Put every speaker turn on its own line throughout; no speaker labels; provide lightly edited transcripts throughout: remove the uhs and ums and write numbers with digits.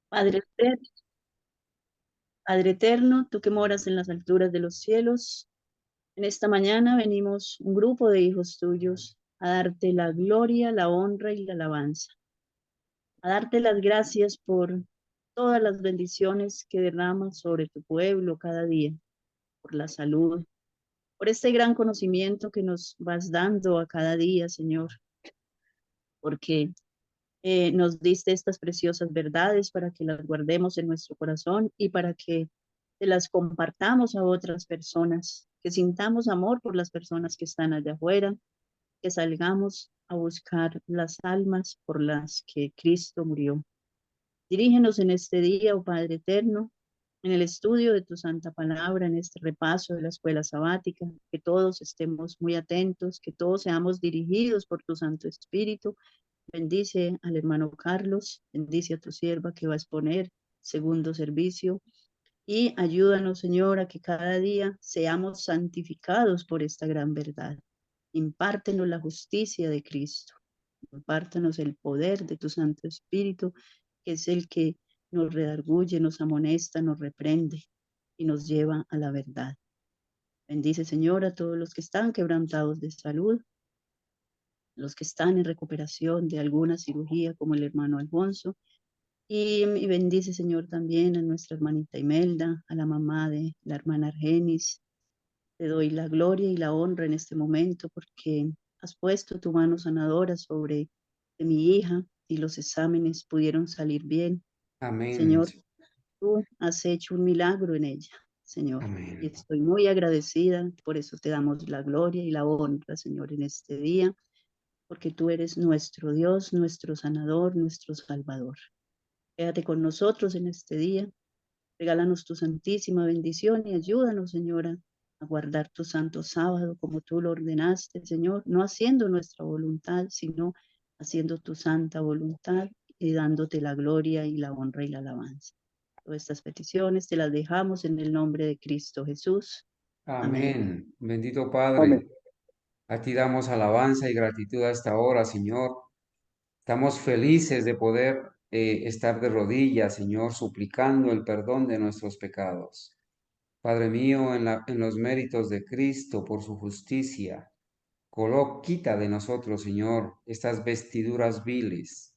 Padre eterno, tú que moras en las alturas de los cielos, en esta mañana venimos un grupo de hijos tuyos a darte la gloria, la honra y la alabanza, a darte las gracias por todas las bendiciones que derramas sobre tu pueblo cada día, por la salud, por este gran conocimiento que nos vas dando a cada día, Señor, porque nos diste estas preciosas verdades para que las guardemos en nuestro corazón y para que te las compartamos a otras personas, que sintamos amor por las personas que están allá afuera, que salgamos a buscar las almas por las que Cristo murió. Dirígenos en este día, oh Padre eterno, en el estudio de tu santa palabra, en este repaso de la escuela sabática, que todos estemos muy atentos, que todos seamos dirigidos por tu Santo Espíritu. Bendice al hermano Carlos, bendice a tu sierva que va a exponer segundo servicio y ayúdanos, Señor, a que cada día seamos santificados por esta gran verdad. Impártenos la justicia de Cristo, impártenos el poder de tu Santo Espíritu, que es el que nos redarguye, nos amonesta, nos reprende y nos lleva a la verdad. Bendice, Señor, a todos los que están quebrantados de salud, los que están en recuperación de alguna cirugía, como el hermano Alfonso, y bendice, Señor, también a nuestra hermanita Imelda, a la mamá de la hermana Argenis. Te doy la gloria y la honra en este momento porque has puesto tu mano sanadora sobre de mi hija y los exámenes pudieron salir bien.
Amén.
Señor, tú has hecho un milagro en ella, Señor. Y
Amén.
estoy muy agradecida, por eso te damos la gloria y la honra, Señor, en este día, porque tú eres nuestro Dios, nuestro sanador, nuestro salvador. Quédate con nosotros en este día. Regálanos tu santísima bendición y ayúdanos, Señora, a guardar tu santo sábado como tú lo ordenaste, Señor, no haciendo nuestra voluntad, sino haciendo tu santa voluntad y dándote la gloria y la honra y la alabanza. Todas estas peticiones te las dejamos en el nombre de Cristo Jesús. Amén.
Amén. Bendito Padre,
Amén.
a ti damos alabanza y gratitud a esta hora, Señor. Estamos felices de poder estar de rodillas, Señor, suplicando el perdón de nuestros pecados. Padre mío, en los méritos de Cristo por su justicia, quita de nosotros, Señor, estas vestiduras viles.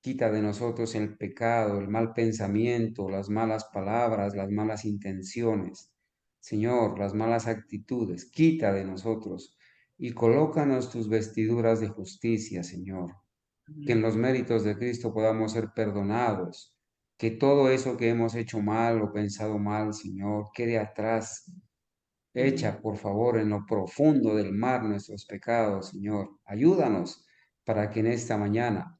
Quita de nosotros el pecado, el mal pensamiento, las malas palabras, las malas intenciones. Señor, las malas actitudes, quita de nosotros y colócanos tus vestiduras de justicia, Señor. Que en
Amén.
los méritos de Cristo podamos ser perdonados. Que todo eso que hemos hecho mal o pensado mal, Señor, quede atrás.
Amén.
Echa, por favor, en lo profundo del mar nuestros pecados, Señor. Ayúdanos para que en esta mañana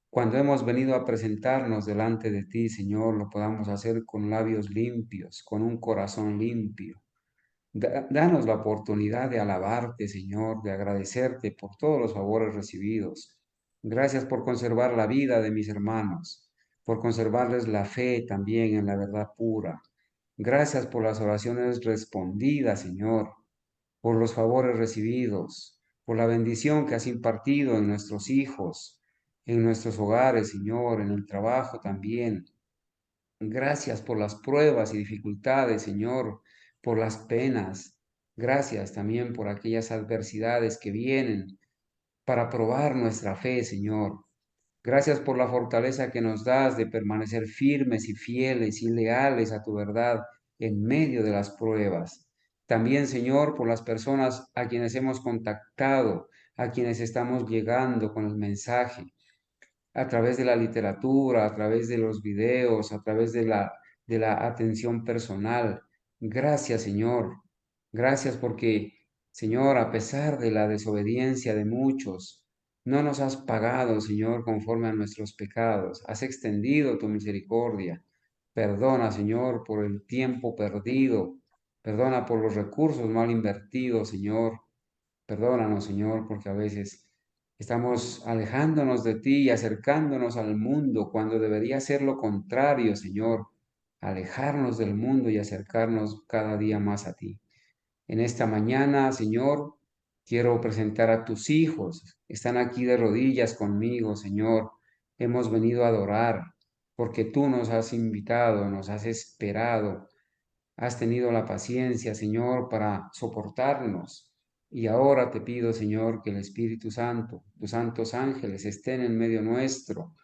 cuando hemos venido a presentarnos delante de ti, Señor, lo podamos hacer con labios limpios, con un corazón limpio. Danos la oportunidad de alabarte, Señor, de agradecerte por todos los favores recibidos. Gracias por conservar la vida de mis hermanos, por conservarles la fe también en la verdad pura. Gracias por las oraciones respondidas, Señor, por los favores recibidos, por la bendición que has impartido en nuestros hijos, en nuestros hogares, Señor, en el trabajo también. Gracias por las pruebas y dificultades, Señor, por las penas. Gracias también por aquellas adversidades que vienen para probar nuestra fe, Señor. Gracias por la fortaleza que nos das de permanecer firmes y fieles y leales a tu verdad en medio de las pruebas. También, Señor, por las personas a quienes hemos contactado, a quienes estamos llegando con el mensaje, a través de la literatura, a través de los videos, a través de la atención personal. Gracias, Señor. Gracias porque, Señor, a pesar de la desobediencia de muchos, no nos has pagado, Señor, conforme a nuestros pecados. Has extendido tu misericordia. Perdona, Señor, por el tiempo perdido. Perdona por los recursos mal invertidos, Señor. Perdónanos, Señor, porque a veces estamos alejándonos de ti y acercándonos al mundo cuando debería ser lo contrario, Señor, alejarnos del mundo y acercarnos cada día más a ti. En esta mañana, Señor, quiero presentar a tus hijos. Están aquí de rodillas conmigo, Señor. Hemos venido a adorar. porque tú nos has invitado, nos has esperado, has tenido la paciencia, Señor, para soportarnos. Y ahora te pido, Señor, que el Espíritu Santo, tus santos ángeles estén en medio nuestro,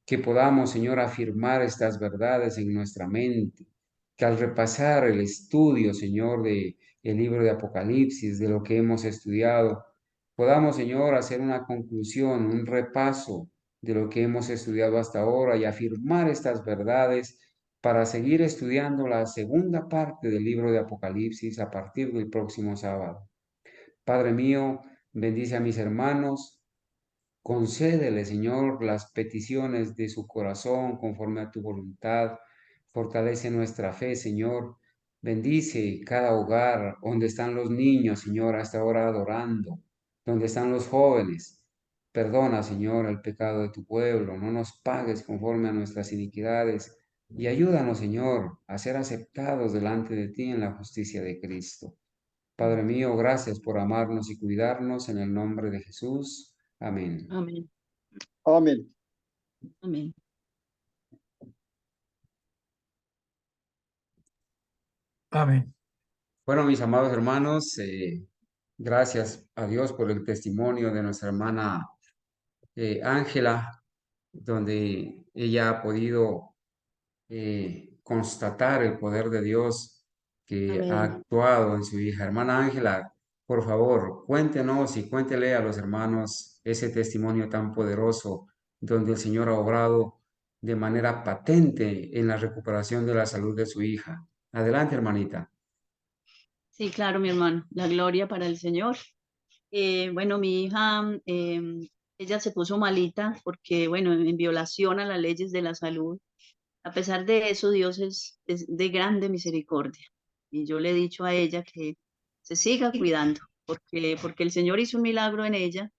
que podamos, Señor, afirmar estas verdades en nuestra mente, que al repasar el estudio, Señor, de el libro de Apocalipsis, de lo que hemos estudiado, podamos, Señor, hacer una conclusión, un repaso de lo que hemos estudiado hasta ahora y afirmar estas verdades para seguir estudiando la segunda parte del libro de Apocalipsis a partir del próximo sábado. Padre mío, bendice a mis hermanos, concédele, Señor, las peticiones de su corazón conforme a tu voluntad. Fortalece nuestra fe, Señor. Bendice cada hogar donde están los niños, Señor, hasta ahora adorando, donde están los jóvenes. Perdona, Señor, el pecado de tu pueblo. No nos pagues conforme a nuestras iniquidades. Y ayúdanos, Señor, a ser aceptados delante de ti en la justicia de Cristo. Padre mío, gracias por amarnos y cuidarnos en el nombre de Jesús. Amén.
Amén.
Amén.
Amén.
Amén.
Bueno, mis amados hermanos, gracias a Dios por el testimonio de nuestra hermana Ángela, donde ella ha podido constatar el poder de Dios que ha
Amén.
actuado en su hija. Hermana Ángela, por favor, cuéntenos y cuéntele a los hermanos ese testimonio tan poderoso donde el Señor ha obrado de manera patente en la recuperación de la salud de su hija. Adelante, hermanita.
Sí, claro, mi hermano. La gloria para el Señor. Bueno, mi hija, ella se puso malita porque, bueno, en violación a las leyes de la salud. A pesar de eso, Dios es de grande misericordia. Y yo le he dicho a ella que se siga cuidando, porque el Señor hizo un milagro en ella.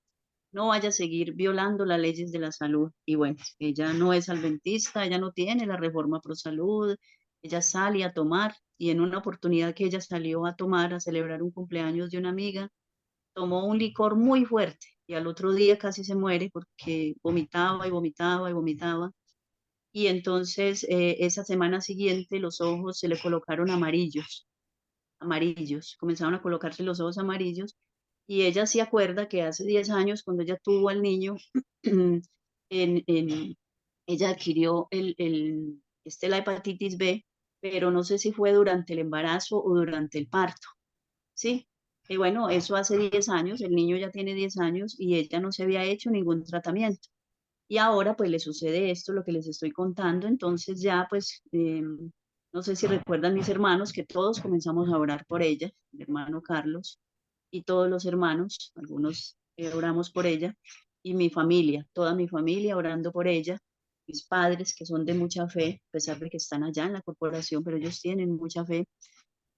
No vaya a seguir violando las leyes de la salud. Y bueno, ella no es adventista, ella no tiene la reforma pro salud, ella sale a tomar y en una oportunidad que ella salió a tomar, a celebrar un cumpleaños de una amiga, tomó un licor muy fuerte y al otro día casi se muere porque vomitaba y vomitaba y vomitaba. Y entonces esa semana siguiente los ojos se le colocaron amarillos, amarillos, comenzaron a colocarse los ojos amarillos y ella se acuerda que hace 10 años cuando ella tuvo al niño, en, ella adquirió la hepatitis B, pero no sé si fue durante el embarazo o durante el parto, ¿sí? Y bueno, eso hace 10 años, el niño ya tiene 10 años y ella no se había hecho ningún tratamiento. Y ahora pues le sucede esto, lo que les estoy contando, entonces ya pues no sé si recuerdan mis hermanos que todos comenzamos a orar por ella, mi hermano Carlos y todos los hermanos, algunos oramos por ella, y mi familia, toda mi familia orando por ella, mis padres que son de mucha fe, a pesar de que están allá en la corporación, pero ellos tienen mucha fe,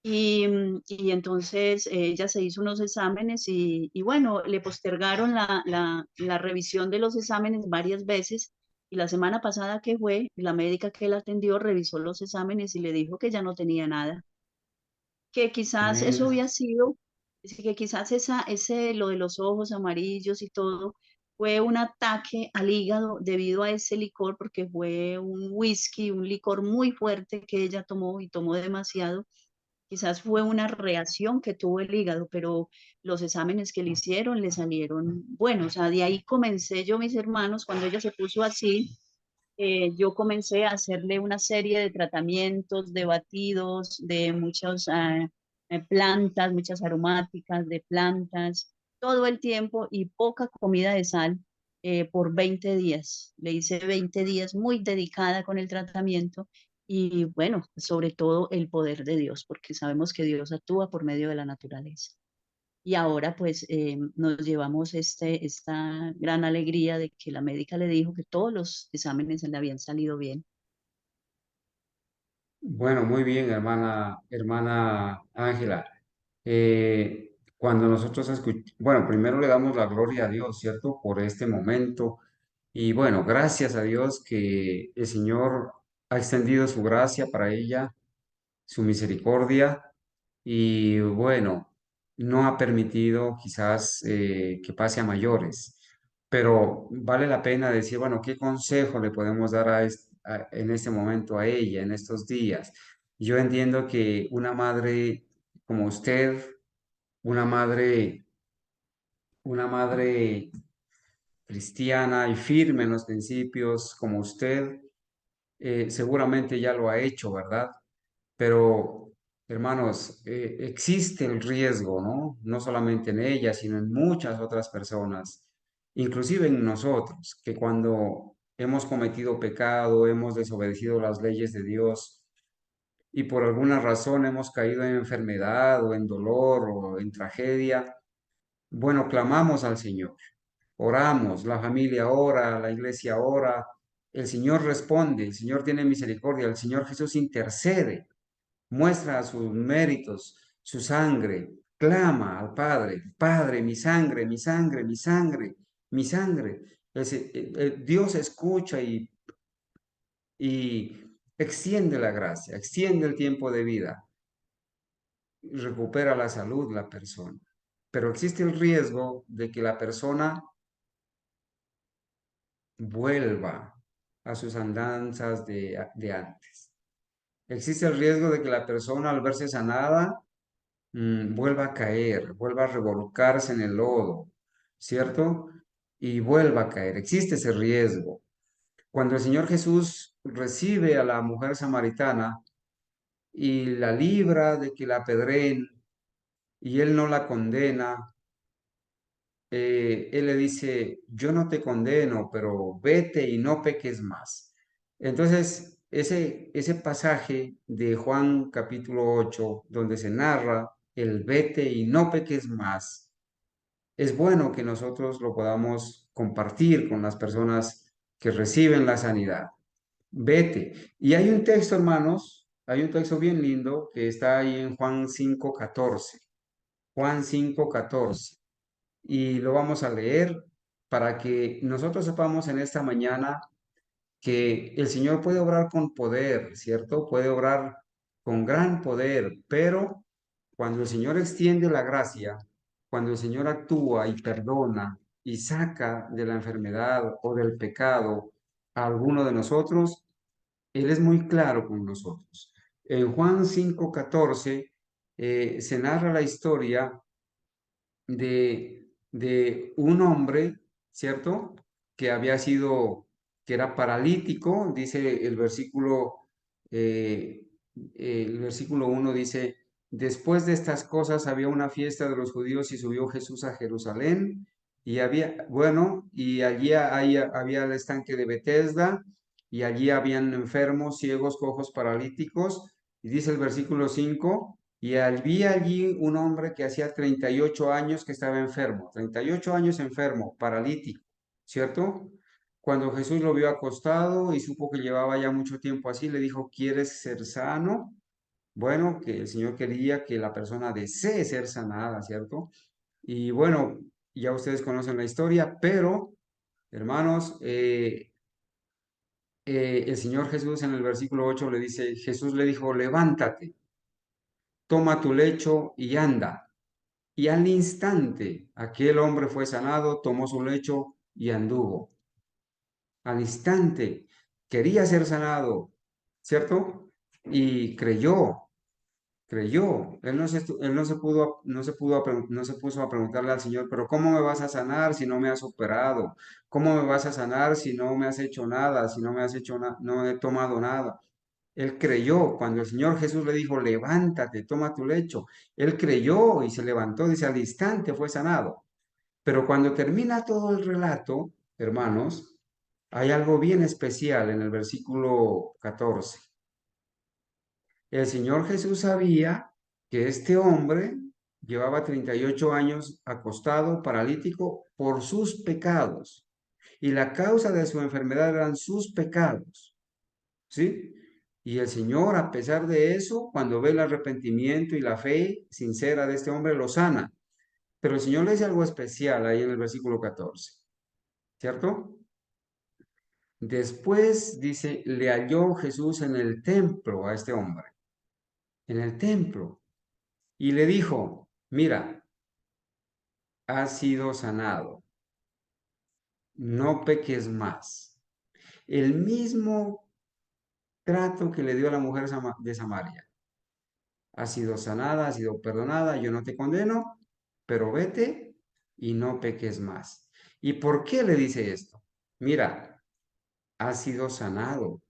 y entonces ella se hizo unos exámenes y bueno, le postergaron la revisión de los exámenes varias veces y la semana pasada que fue, la médica que la atendió revisó los exámenes y le dijo que ya no tenía nada, que quizás eso
Amén.
había sido, es que quizás lo de los ojos amarillos y todo fue un ataque al hígado debido a ese licor porque fue un whisky, un licor muy fuerte que ella tomó y tomó demasiado. Quizás fue una reacción que tuvo el hígado, pero los exámenes que le hicieron le salieron buenos. O sea, de ahí comencé yo, mis hermanos, cuando ella se puso así, yo comencé a hacerle una serie de tratamientos, de batidos, de muchas plantas, muchas aromáticas, de plantas, todo el tiempo y poca comida de sal por 20 días. Le hice 20 días muy dedicada con el tratamiento y bueno, sobre todo el poder de Dios, porque sabemos que Dios actúa por medio de la naturaleza. Y ahora pues nos llevamos esta gran alegría de que la médica le dijo que todos los exámenes le habían salido bien.
Bueno, muy bien, hermana Ángela. Cuando nosotros escuchamos, bueno, primero le damos la gloria a Dios, ¿cierto? Por este momento. Y bueno, gracias a Dios que el Señor ha extendido su gracia para ella, su misericordia. Y bueno, no ha permitido quizás que pase a mayores. Pero vale la pena decir, bueno, ¿qué consejo le podemos dar en este momento a ella, en estos días. Yo entiendo que una madre como usted, una madre, una madre cristiana y firme en los principios como usted, seguramente ya lo ha hecho, ¿verdad? Pero, hermanos, existe el riesgo, ¿no? No solamente en ella, sino en muchas otras personas, inclusive en nosotros, que cuando hemos cometido pecado, hemos desobedecido las leyes de Dios y por alguna razón hemos caído en enfermedad o en dolor o en tragedia, bueno, clamamos al Señor, oramos, la familia ora, la iglesia ora, el Señor responde, el Señor tiene misericordia, el Señor Jesús intercede, muestra sus méritos, su sangre, clama al Padre, Padre, mi sangre, mi sangre, mi sangre, mi sangre. Dios escucha y extiende la gracia, extiende el tiempo de vida, recupera la salud la persona. Pero existe el riesgo de que la persona vuelva a sus andanzas de antes. Existe el riesgo de que la persona al verse sanada vuelva a caer, vuelva a revolcarse en el lodo, ¿cierto? Y vuelva a caer. Existe ese riesgo. Cuando el Señor Jesús recibe a la mujer samaritana y la libra de que la apedreen y él no la condena, él le dice, yo no te condeno, pero vete y no peques más. Entonces, ese pasaje de Juan capítulo 8, donde se narra el vete y no peques más, es bueno que nosotros lo podamos compartir con las personas que reciben la sanidad. Vete. Y hay un texto, hermanos, hay un texto bien lindo que está ahí en Juan 5:14. Juan 5:14 y lo vamos a leer para que nosotros sepamos en esta mañana que el Señor puede obrar con poder, ¿cierto? Puede obrar con gran poder, pero cuando el Señor extiende la gracia, cuando el Señor actúa y perdona y saca de la enfermedad o del pecado a alguno de nosotros, Él es muy claro con nosotros. En Juan 5:14 se narra la historia de un hombre, ¿cierto? Que había sido, que era paralítico, dice el versículo 1 dice, después de estas cosas había una fiesta de los judíos y subió Jesús a Jerusalén y había, bueno, y allí había el estanque de Betesda y allí habían enfermos, ciegos, cojos, paralíticos y dice el versículo 5 y había allí un hombre que hacía 38 años que estaba enfermo, 38 años enfermo, paralítico, ¿cierto? Cuando Jesús lo vio acostado y supo que llevaba ya mucho tiempo así, le dijo, ¿quieres ser sano? Bueno, que el Señor quería que la persona desee ser sanada, ¿cierto? Y bueno, ya ustedes conocen la historia, pero, hermanos, el Señor Jesús en el versículo 8 le dice, Jesús le dijo, levántate, toma tu lecho y anda. Y al instante aquel hombre fue sanado, tomó su lecho y anduvo. Al instante quería ser sanado, ¿cierto? Y creyó. Él no se puso a preguntarle al Señor, pero ¿cómo me vas a sanar si no me has operado? ¿Cómo me vas a sanar si no me has hecho nada, si no me has hecho no he tomado nada? Él creyó cuando el Señor Jesús le dijo, levántate, toma tu lecho. Él creyó y se levantó, dice, al instante fue sanado. Pero cuando termina todo el relato, hermanos, hay algo bien especial en el versículo 14. El Señor Jesús sabía que este hombre llevaba 38 años acostado, paralítico, por sus pecados. Y la causa de su enfermedad eran sus pecados. ¿Sí? Y el Señor, a pesar de eso, cuando ve el arrepentimiento y la fe sincera de este hombre, lo sana. Pero el Señor le dice algo especial ahí en el versículo 14, ¿cierto? Después dice, le halló Jesús en el templo a este hombre, en el templo, y le dijo, mira, has sido sanado, no peques más. El mismo trato que le dio a la mujer de Samaria. Ha sido sanada, ha sido perdonada, yo no te condeno, pero vete y no peques más. ¿Y por qué le dice esto? Mira, has sido sanado,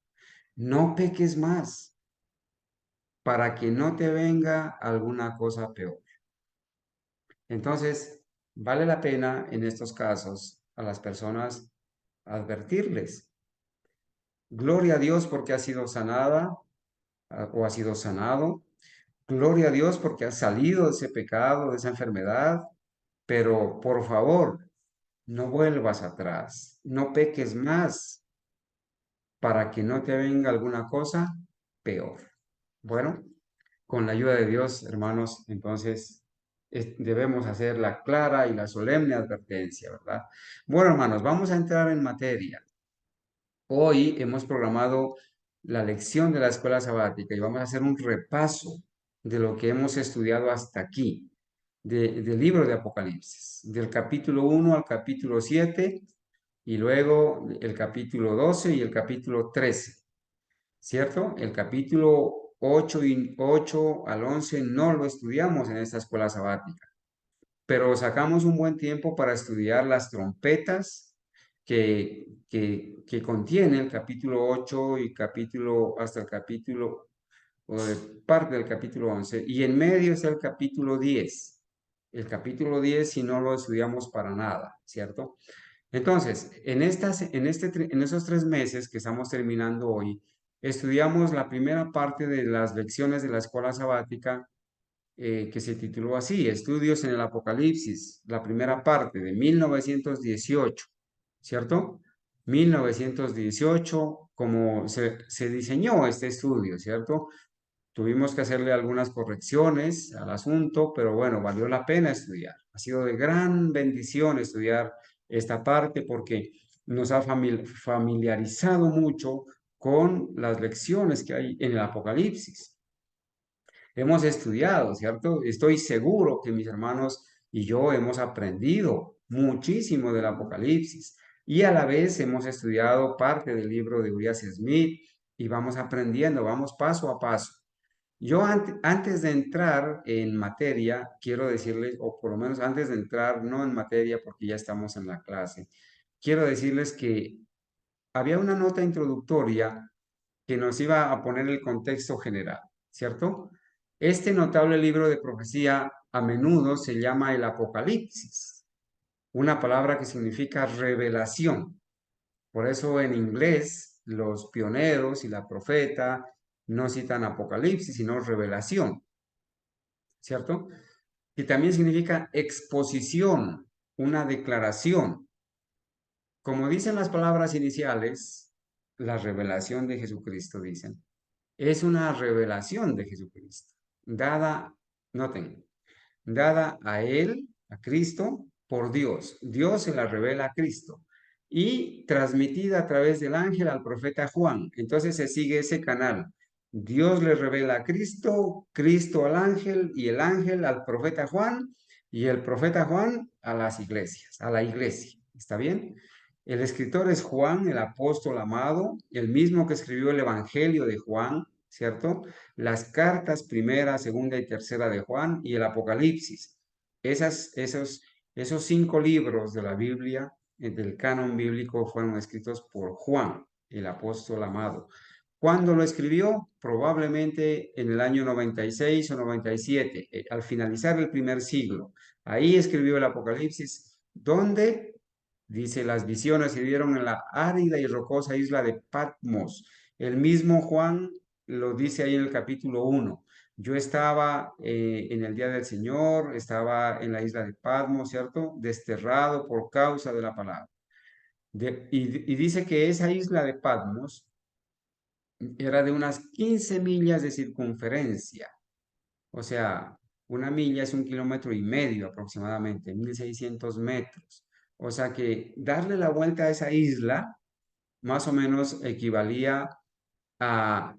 no peques más, para que no te venga alguna cosa peor. Entonces, vale la pena en estos casos a las personas advertirles. Gloria a Dios porque ha sido sanada o ha sido sanado. Gloria a Dios porque has salido de ese pecado, de esa enfermedad. Pero por favor, no vuelvas atrás, no peques más para que no te venga alguna cosa peor. Bueno, con la ayuda de Dios, hermanos, entonces debemos hacer la clara y la solemne advertencia, ¿verdad? Bueno, hermanos, vamos a entrar en materia. Hoy hemos programado la lección de la escuela sabática y vamos a hacer un repaso de lo que hemos estudiado hasta aquí, del libro de Apocalipsis, del capítulo 1 al capítulo 7 y luego el capítulo 12 y el capítulo 13, ¿cierto? El capítulo 8 al 11 no lo estudiamos en esta escuela sabática, pero sacamos un buen tiempo para estudiar las trompetas que contiene el capítulo 8 y capítulo hasta el capítulo, o de parte del capítulo 11, y en medio está el capítulo 10. El capítulo 10 si no lo estudiamos para nada, ¿cierto? Entonces, en esos 3 meses que estamos terminando hoy, estudiamos la primera parte de las lecciones de la escuela sabática que se tituló así, Estudios en el Apocalipsis, la primera parte de 1918, ¿cierto? 1918, como se diseñó este estudio, ¿cierto? Tuvimos que hacerle algunas correcciones al asunto, pero bueno, valió la pena estudiar. Ha sido de gran bendición estudiar esta parte porque nos ha familiarizado mucho con las lecciones que hay en el Apocalipsis. Hemos estudiado, ¿cierto? Estoy seguro que mis hermanos y yo hemos aprendido muchísimo del Apocalipsis y a la vez hemos estudiado parte del libro de Urias Smith y vamos aprendiendo, vamos paso a paso. Yo antes de entrar en materia, quiero decirles, o por lo menos antes de entrar, no en materia porque ya estamos en la clase, quiero decirles que había una nota introductoria que nos iba a poner el contexto general, ¿cierto? Este notable libro de profecía a menudo se llama el Apocalipsis, una palabra que significa revelación. Por eso en inglés los pioneros y la profeta no citan Apocalipsis, sino revelación, ¿cierto? Y también significa exposición, una declaración. Como dicen las palabras iniciales, la revelación de Jesucristo, dicen. Es una revelación de Jesucristo, dada, noten, dada a Él, a Cristo, por Dios. Dios se la revela a Cristo y transmitida a través del ángel al profeta Juan. Entonces se sigue ese canal. Dios le revela a Cristo, Cristo al ángel y el ángel al profeta Juan y el profeta Juan a las iglesias, a la iglesia. ¿Está bien? El escritor es Juan, el apóstol amado, el mismo que escribió el Evangelio de Juan, ¿cierto? Las cartas primera, segunda y tercera de Juan y el Apocalipsis. Esos 5 libros de la Biblia, del canon bíblico, fueron escritos por Juan, el apóstol amado. ¿Cuándo lo escribió? Probablemente en el año 96 o 97, al finalizar el primer siglo. Ahí escribió el Apocalipsis, donde dice, las visiones se dieron en la árida y rocosa isla de Patmos. El mismo Juan lo dice ahí en el capítulo 1. Yo estaba en el día del Señor, estaba en la isla de Patmos, ¿cierto? Desterrado por causa de la palabra. Y dice que esa isla de Patmos era de unas 15 millas de circunferencia. O sea, una milla es 1,5 kilómetros aproximadamente, 1.600 metros. O sea que darle la vuelta a esa isla más o menos equivalía a,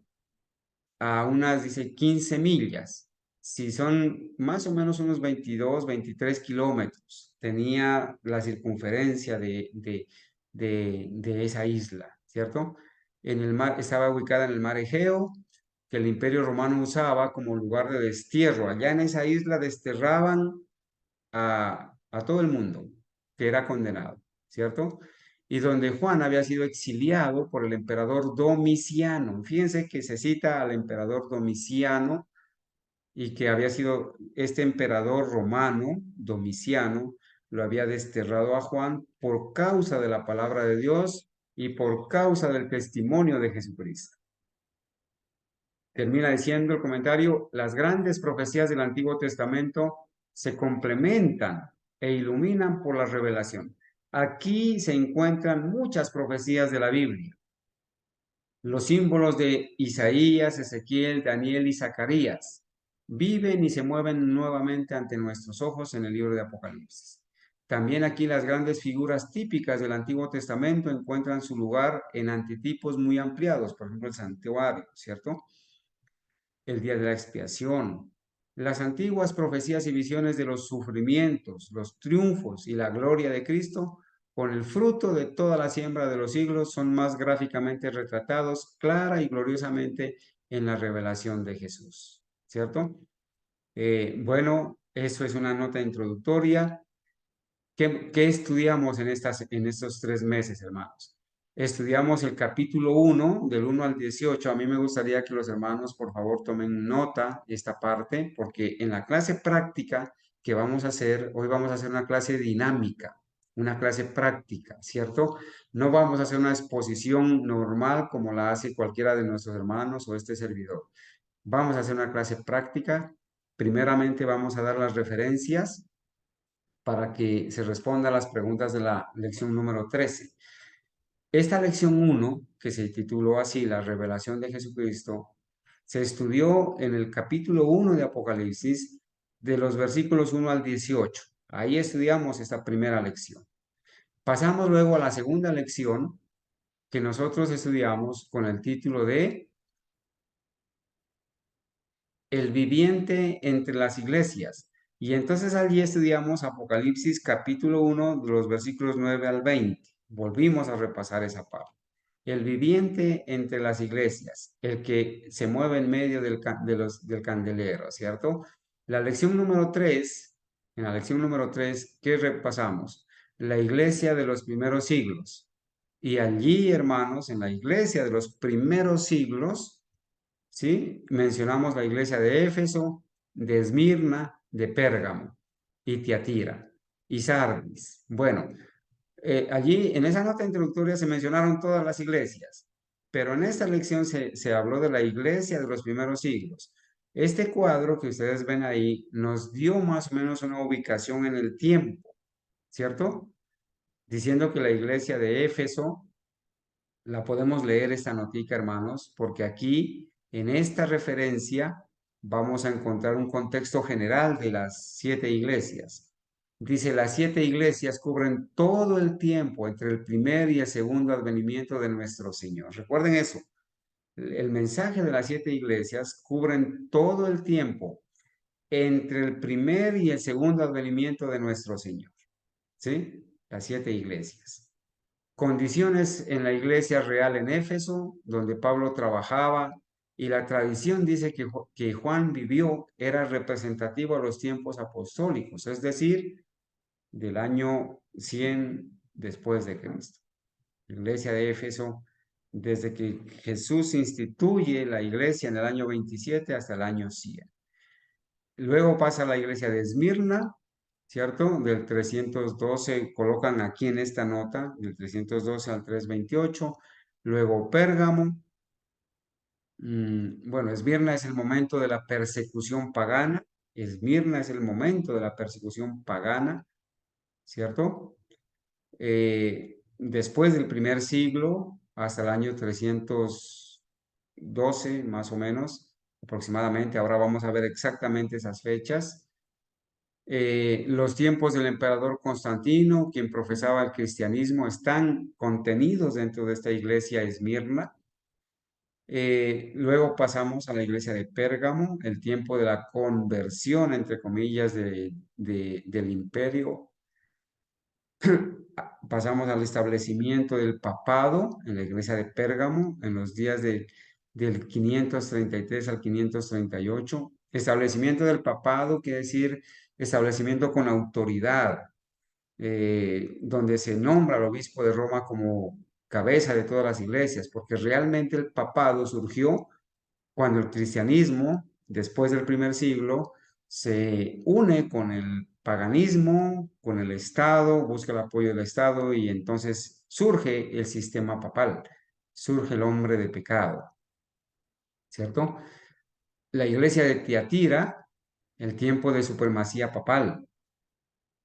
a unas, dice, 15 millas. Si son más o menos unos 22, 23 kilómetros, tenía la circunferencia de esa isla, ¿cierto? en el mar, estaba ubicada en el mar Egeo, que el Imperio Romano usaba como lugar de destierro. Allá en esa isla desterraban a todo el mundo que era condenado, ¿cierto? Y donde Juan había sido exiliado por el emperador Domiciano. Fíjense que se cita al emperador Domiciano y que había sido este emperador romano, Domiciano, lo había desterrado a Juan por causa de la palabra de Dios y por causa del testimonio de Jesucristo. Termina diciendo el comentario, las grandes profecías del Antiguo Testamento se complementan e iluminan por la revelación. Aquí se encuentran muchas profecías de la Biblia. Los símbolos de Isaías, Ezequiel, Daniel y Zacarías viven y se mueven nuevamente ante nuestros ojos en el libro de Apocalipsis. También aquí las grandes figuras típicas del Antiguo Testamento encuentran su lugar en antitipos muy ampliados, por ejemplo el santuario, ¿cierto? El día de la expiación, las antiguas profecías y visiones de los sufrimientos, los triunfos y la gloria de Cristo, con el fruto de toda la siembra de los siglos, son más gráficamente retratados clara y gloriosamente en la revelación de Jesús, ¿cierto? Bueno, eso es una nota introductoria. ¿Qué estudiamos en estos 3 meses, hermanos? Estudiamos el capítulo 1, del 1 al 18. A mí me gustaría que los hermanos, por favor, tomen nota de esta parte, porque en la clase práctica que vamos a hacer, hoy vamos a hacer una clase dinámica, una clase práctica, ¿cierto? No vamos a hacer una exposición normal como la hace cualquiera de nuestros hermanos o este servidor. Vamos a hacer una clase práctica. Primeramente vamos a dar las referencias para que se responda a las preguntas de la lección número 13. Esta lección 1, que se tituló así, la revelación de Jesucristo, se estudió en el capítulo 1 de Apocalipsis, de los versículos 1 al 18. Ahí estudiamos esta primera lección. Pasamos luego a la segunda lección que nosotros estudiamos con el título de El viviente entre las iglesias. Y entonces allí estudiamos Apocalipsis capítulo 1 de los versículos 9 al 20. Volvimos a repasar esa parte. El viviente entre las iglesias, el que se mueve en medio del candelero, ¿cierto? La lección número 3, en la lección número 3, ¿qué repasamos? La iglesia de los primeros siglos. Y allí, hermanos, en la iglesia de los primeros siglos, ¿sí? Mencionamos la iglesia de Éfeso, de Esmirna, de Pérgamo y Tiatira y Sardis. Bueno, allí en esa nota introductoria se mencionaron todas las iglesias, pero en esta lección se habló de la iglesia de los primeros siglos. Este cuadro que ustedes ven ahí nos dio más o menos una ubicación en el tiempo, ¿cierto? Diciendo que la iglesia de Éfeso la podemos leer esta notica, hermanos, porque aquí, en esta referencia, vamos a encontrar un contexto general de las 7 iglesias. Dice, las 7 iglesias cubren todo el tiempo entre el primer y el segundo advenimiento de nuestro Señor. Recuerden eso. El mensaje de las 7 iglesias cubren todo el tiempo entre el primer y el segundo advenimiento de nuestro Señor. ¿Sí? Las 7 iglesias. Condiciones en la iglesia real en Éfeso, donde Pablo trabajaba, y la tradición dice que Juan vivió, era representativo a los tiempos apostólicos, es decir, del año 100 después de Cristo. La iglesia de Éfeso, desde que Jesús instituye la iglesia en el año 27 hasta el año 100. Luego pasa a la iglesia de Esmirna, ¿cierto? Del 312, colocan aquí en esta nota, del 312 al 328. Luego Pérgamo. Bueno, Esmirna es el momento de la persecución pagana. Esmirna es el momento de la persecución pagana, ¿cierto? Después del primer siglo, hasta el año 312, más o menos, aproximadamente. Ahora vamos a ver exactamente esas fechas. Los tiempos del emperador Constantino, quien profesaba el cristianismo, están contenidos dentro de esta iglesia Esmirna. Luego pasamos a la iglesia de Pérgamo, el tiempo de la conversión, entre comillas, del imperio Pasamos al establecimiento del papado en la iglesia de Pérgamo en los días del 533 al 538. Establecimiento del papado quiere decir establecimiento con autoridad, donde se nombra al obispo de Roma como cabeza de todas las iglesias, porque realmente el papado surgió cuando el cristianismo, después del primer siglo, se une con el paganismo, con el Estado, busca el apoyo del Estado y entonces surge el sistema papal, surge el hombre de pecado, ¿cierto? La iglesia de Tiatira, el tiempo de supremacía papal,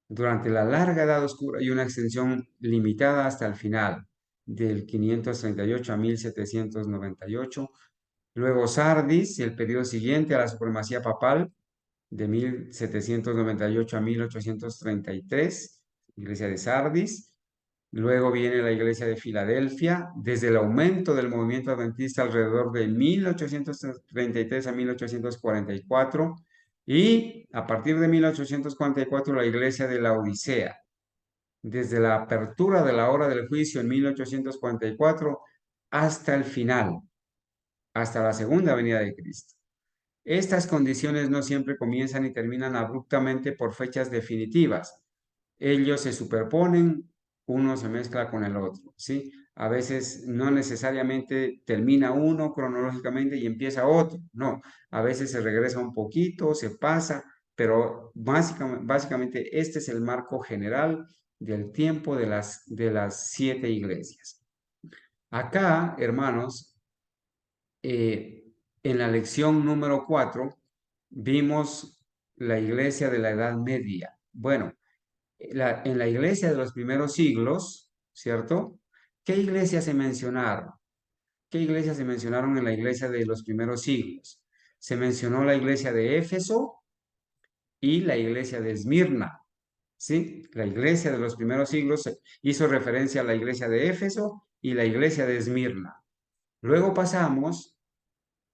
durante la larga Edad Oscura y una extensión limitada hasta el final, del 538 a 1798. Luego Sardis, el periodo siguiente a la supremacía papal, de 1798 a 1833, iglesia de Sardis. Luego viene la iglesia de Filadelfia, desde el aumento del movimiento adventista alrededor de 1833 a 1844, y a partir de 1844 la iglesia de la Odisea, desde la apertura de la hora del juicio en 1844 hasta el final, hasta la segunda venida de Cristo. Estas condiciones no siempre comienzan y terminan abruptamente por fechas definitivas. Ellos se superponen, uno se mezcla con el otro, ¿sí? A veces no necesariamente termina uno cronológicamente y empieza otro, no. A veces se regresa un poquito, se pasa, pero básicamente este es el marco general del tiempo de las 7 iglesias. Acá, hermanos, en la lección número 4 vimos la iglesia de la Edad Media. Bueno, en la iglesia de los primeros siglos, ¿cierto? ¿Qué iglesias se mencionaron? ¿Qué iglesias se mencionaron en la iglesia de los primeros siglos? Se mencionó la iglesia de Éfeso y la iglesia de Esmirna, ¿sí? La iglesia de los primeros siglos hizo referencia a la iglesia de Éfeso y la iglesia de Esmirna. Luego pasamos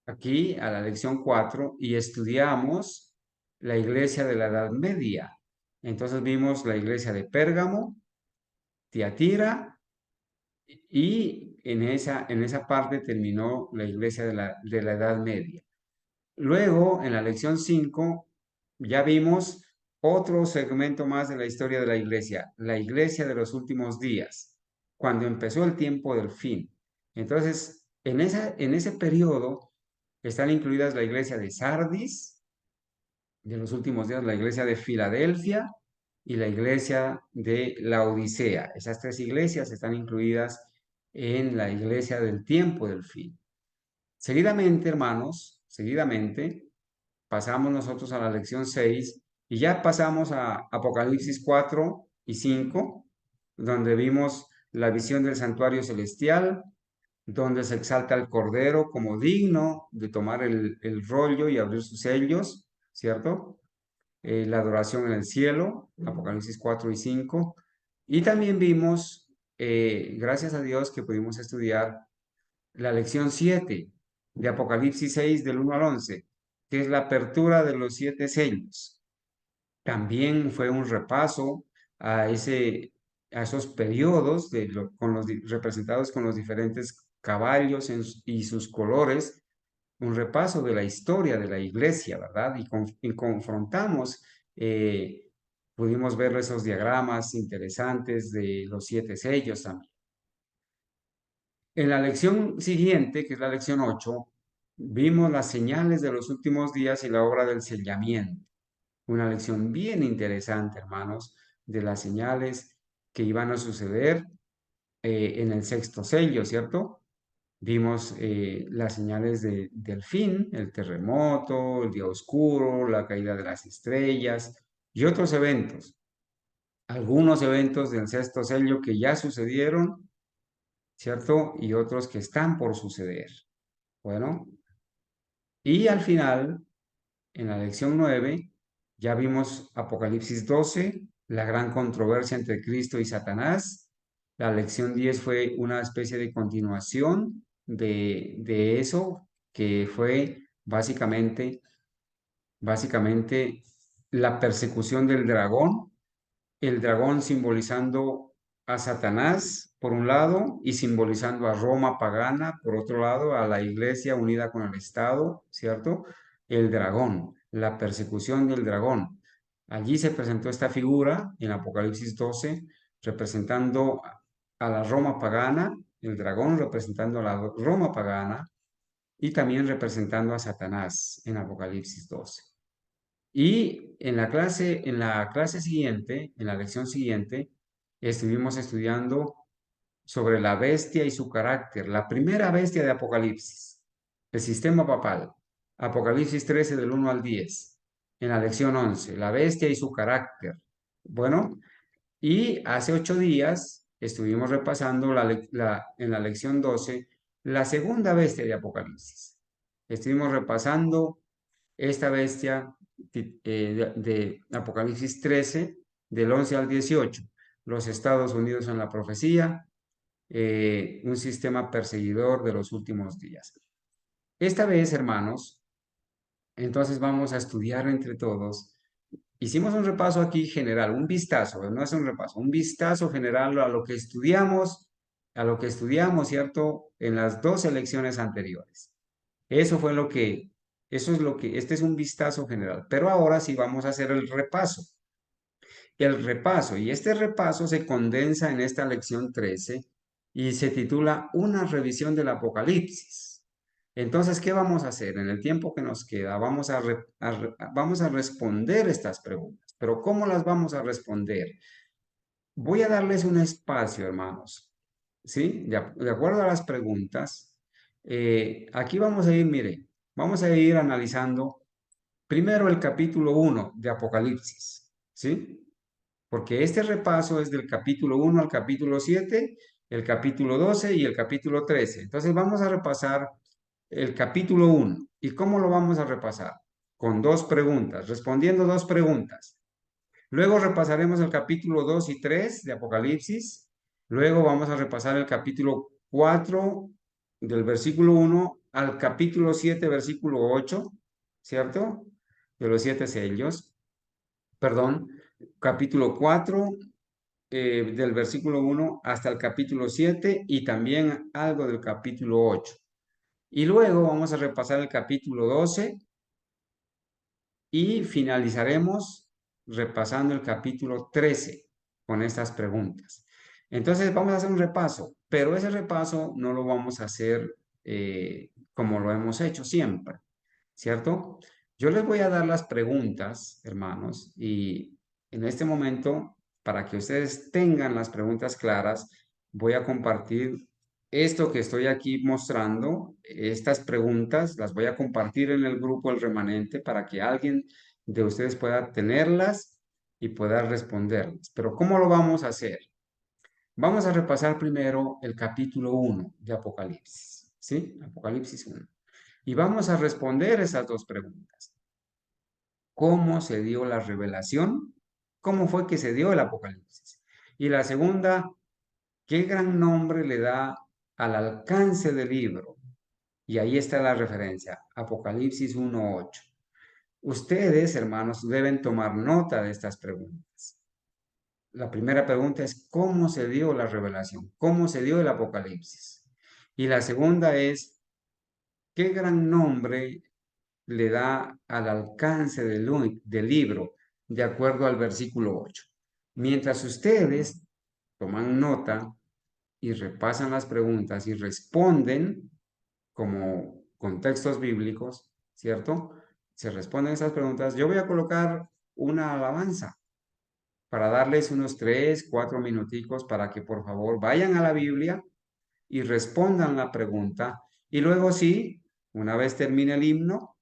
aquí a la lección 4 y estudiamos la iglesia de la Edad Media. Entonces vimos la iglesia de Pérgamo, Tiatira, y en esa parte terminó la iglesia de la Edad Media. Luego, en la lección 5, ya vimos otro segmento más de la historia de la iglesia de los últimos días, cuando empezó el tiempo del fin. Entonces, en ese periodo están incluidas la iglesia de Sardis, de los últimos días, la iglesia de Filadelfia y la iglesia de la Odisea. Esas 3 iglesias están incluidas en la iglesia del tiempo del fin. Seguidamente, hermanos, seguidamente, pasamos nosotros a la lección 6 y ya pasamos a Apocalipsis 4 y 5, donde vimos la visión del santuario celestial, donde se exalta al Cordero como digno de tomar el rollo y abrir sus sellos, ¿cierto? La adoración en el cielo, Apocalipsis 4 y 5. Y también vimos, gracias a Dios, que pudimos estudiar la lección 7 de Apocalipsis 6 del 1 al 11, que es la apertura de los 7 sellos. También fue un repaso a esos periodos representados con los diferentes caballos y sus colores, un repaso de la historia de la iglesia, ¿verdad? Y confrontamos, pudimos ver esos diagramas interesantes de los 7 sellos también. En la lección siguiente, que es la lección 8, vimos las señales de los últimos días y la obra del sellamiento. Una lección bien interesante, hermanos, de las señales que iban a suceder en el 6º sello, ¿cierto? Vimos las señales del fin, el terremoto, el día oscuro, la caída de las estrellas y otros eventos. Algunos eventos del 6º sello que ya sucedieron, ¿cierto? Y otros que están por suceder. Bueno, y al final, en la lección 9, ya vimos Apocalipsis 12, la gran controversia entre Cristo y Satanás. La lección 10 fue una especie de continuación de eso, que fue básicamente la persecución del dragón el dragón simbolizando a Satanás por un lado y simbolizando a Roma pagana por otro lado, a la iglesia unida con el Estado, ¿cierto? El dragón, la persecución del dragón. Allí se presentó esta figura en Apocalipsis 12, representando a la Roma pagana, el dragón representando a la Roma pagana y también representando a Satanás en Apocalipsis 12. Y en la clase siguiente, en la lección siguiente, estuvimos estudiando sobre la bestia y su carácter, la primera bestia de Apocalipsis, el sistema papal, Apocalipsis 13 del 1 al 10, en la lección 11, la bestia y su carácter. Bueno, y hace 8 días estuvimos repasando en la lección 12 la segunda bestia de Apocalipsis. Estuvimos repasando esta bestia de Apocalipsis 13, del 11 al 18, los Estados Unidos en la profecía, un sistema perseguidor de los últimos días. Esta vez, hermanos, entonces vamos a estudiar entre todos. Hicimos un repaso aquí general, un vistazo, no es un repaso, un vistazo general a lo que estudiamos, ¿cierto? En las 2 lecciones anteriores. Eso fue lo que, eso es lo que, este es un vistazo general. Pero ahora sí vamos a hacer el repaso. El repaso, y este repaso se condensa en esta lección 13 y se titula Una revisión del Apocalipsis. Entonces, ¿qué vamos a hacer? En el tiempo que nos queda, vamos a responder estas preguntas. Pero ¿cómo las vamos a responder? Voy a darles un espacio, hermanos. ¿Sí? De acuerdo a las preguntas, aquí vamos a ir, mire, vamos a ir analizando primero el capítulo 1 de Apocalipsis. ¿Sí? Porque este repaso es del capítulo 1 al capítulo 7, el capítulo 12 y el capítulo 13. Entonces vamos a repasar el capítulo 1. ¿Y cómo lo vamos a repasar? Con 2 preguntas, respondiendo 2 preguntas. Luego repasaremos el capítulo 2 y 3 de Apocalipsis. Luego vamos a repasar el capítulo 4 del versículo 1 al capítulo 7, versículo 8, ¿cierto? De los 7 sellos. Perdón, capítulo 4 del versículo 1 hasta el capítulo 7 y también algo del capítulo 8. Y luego vamos a repasar el capítulo 12 y finalizaremos repasando el capítulo 13 con estas preguntas. Entonces vamos a hacer un repaso, pero ese repaso no lo vamos a hacer como lo hemos hecho siempre, ¿cierto? Yo les voy a dar las preguntas, hermanos, y en este momento, para que ustedes tengan las preguntas claras, voy a compartir esto que estoy aquí mostrando, estas preguntas, las voy a compartir en el grupo El Remanente para que alguien de ustedes pueda tenerlas y pueda responderlas. Pero ¿cómo lo vamos a hacer? Vamos a repasar primero el capítulo 1 de Apocalipsis, ¿sí? Apocalipsis 1. Y vamos a responder esas 2 preguntas. ¿Cómo se dio la revelación? ¿Cómo fue que se dio el Apocalipsis? Y la segunda, ¿qué gran nombre le da al alcance del libro? Y ahí está la referencia, Apocalipsis 1:8. Ustedes, hermanos, deben tomar nota de estas preguntas. La primera pregunta es, ¿cómo se dio la revelación? ¿Cómo se dio el Apocalipsis? Y la segunda es, ¿qué gran nombre le da al alcance del libro de acuerdo al versículo 8? Mientras ustedes toman nota y repasan las preguntas y responden como contextos bíblicos, ¿cierto? Se responden esas preguntas. Yo voy a colocar una alabanza para darles unos 3, 4 minuticos para que por favor vayan a la Biblia y respondan la pregunta. Y luego sí, una vez termine el himno,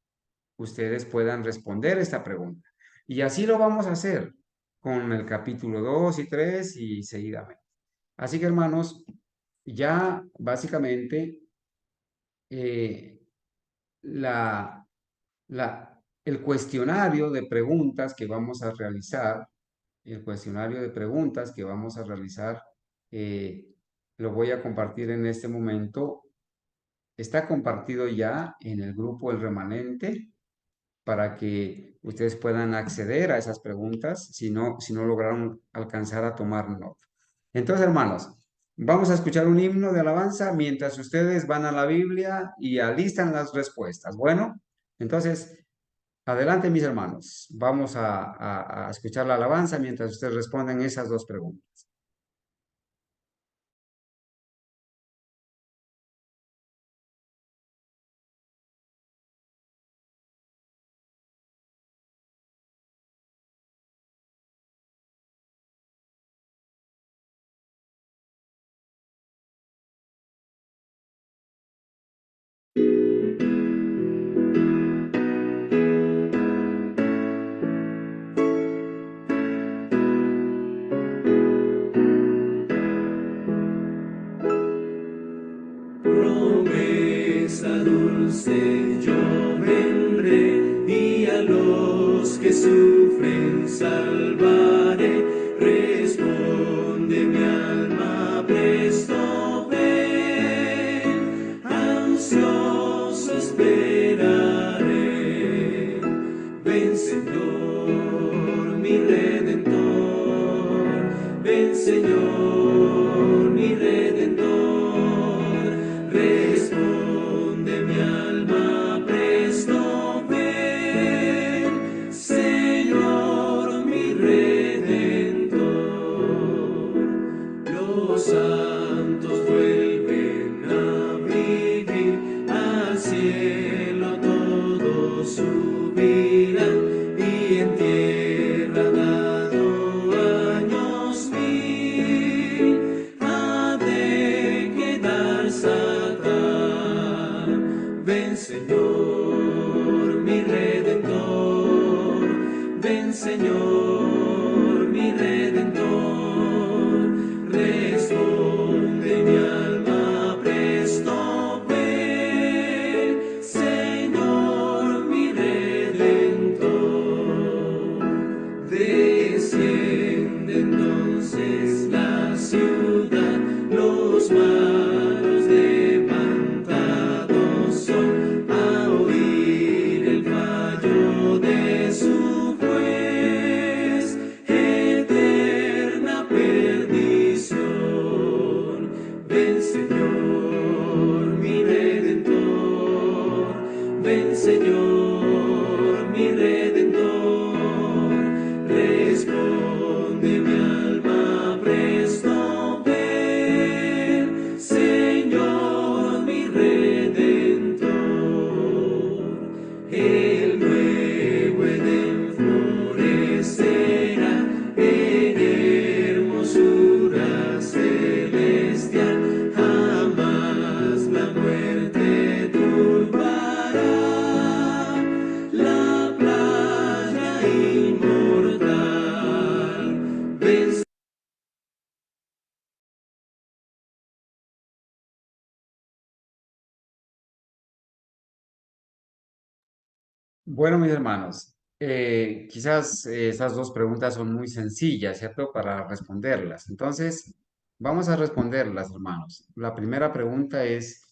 ustedes puedan responder esta pregunta. Y así lo vamos a hacer con el capítulo 2 y 3 y seguidamente. Así que hermanos, ya básicamente la, el cuestionario de preguntas que vamos a realizar, eh, lo voy a compartir en este momento. Está compartido ya en el grupo El Remanente para que ustedes puedan acceder a esas preguntas si no lograron alcanzar a tomar nota. Entonces, hermanos, vamos a escuchar un himno de alabanza mientras ustedes van a la Biblia y alistan las respuestas. Bueno, entonces, adelante, mis hermanos. Vamos a escuchar la alabanza mientras ustedes responden esas dos preguntas.
Promesa dulce, yo vendré y a los que sufren salvaré. Responde mi alma, presto ven, ansioso esperaré. Ven, Señor, mi Redentor, ven, Señor, mi Redentor. Responde mi alma, presto ven, Señor, mi Redentor. Los santos vuelven a vivir, al cielo todos subirán, y en tierra dado años mil ha de quedarse atrás. Ven, Señor, mi Redentor, ven, Señor, mi Redentor. Responde mi alma, presto ven, Señor, mi Redentor. Desciende entonces la ciudad, los malos levantados son a oír el fallo de su juez, eterna perdición. Ven, Señor, mi Redentor, ven, Señor, mi Redentor. Responde mi alma, presto ven, Señor, mi Redentor. El nuevo Edén florecerá en hermosura celestial, jamás la muerte turbará la playa inmortal. Ven,
Bueno, mis hermanos, quizás esas dos preguntas son muy sencillas, ¿cierto? Para responderlas. Entonces, vamos a responderlas, hermanos. La primera pregunta es,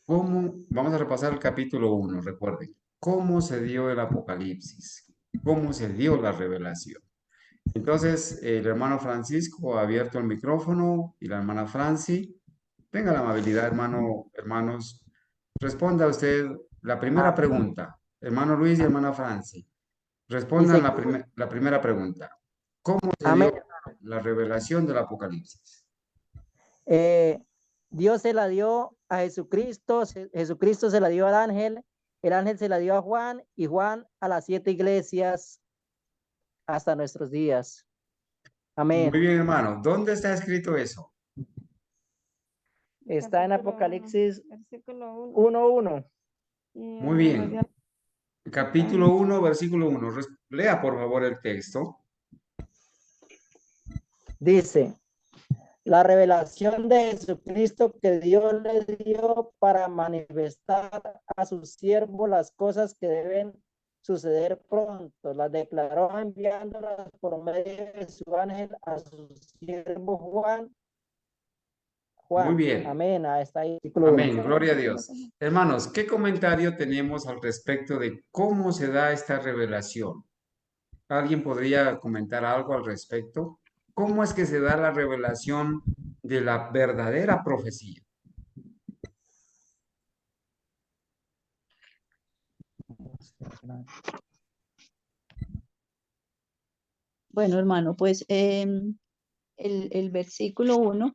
¿cómo? Vamos a repasar el capítulo 1, recuerden. ¿Cómo se dio el Apocalipsis? ¿Cómo se dio la revelación? Entonces, el hermano Francisco ha abierto el micrófono y la hermana Franci, tenga la amabilidad, hermanos, responda usted la primera
Ah,
pregunta. Hermano Luis y
ah,
hermana Franci, respondan
dice,
la primera pregunta. ¿Cómo se
amén.
dio la revelación del Apocalipsis?
Eh, Dios se la dio a Jesucristo, Jesucristo se la dio al ángel, el ángel se la dio a Juan y Juan a las 7 iglesias hasta nuestros días.
Muy
Amén.
bien, hermano. ¿Dónde está escrito eso?
Está en Apocalipsis
versículo
1:1.
Muy bien. Capítulo 1, versículo 1. Lea, por favor, el texto.
Dice, la revelación de Jesucristo que Dios le dio para manifestar a sus siervos las cosas que deben suceder pronto. Las declaró enviándolas por medio de su ángel a su siervo Juan, Juan.
Muy bien.
Amén. Hasta ahí. Versículo 1.
Amén, gloria a Dios. Hermanos, ¿qué comentario tenemos al respecto de cómo se da esta revelación? ¿Alguien podría comentar algo al respecto? ¿Cómo es que se da la revelación de la verdadera profecía?
Bueno, hermano, pues el versículo 1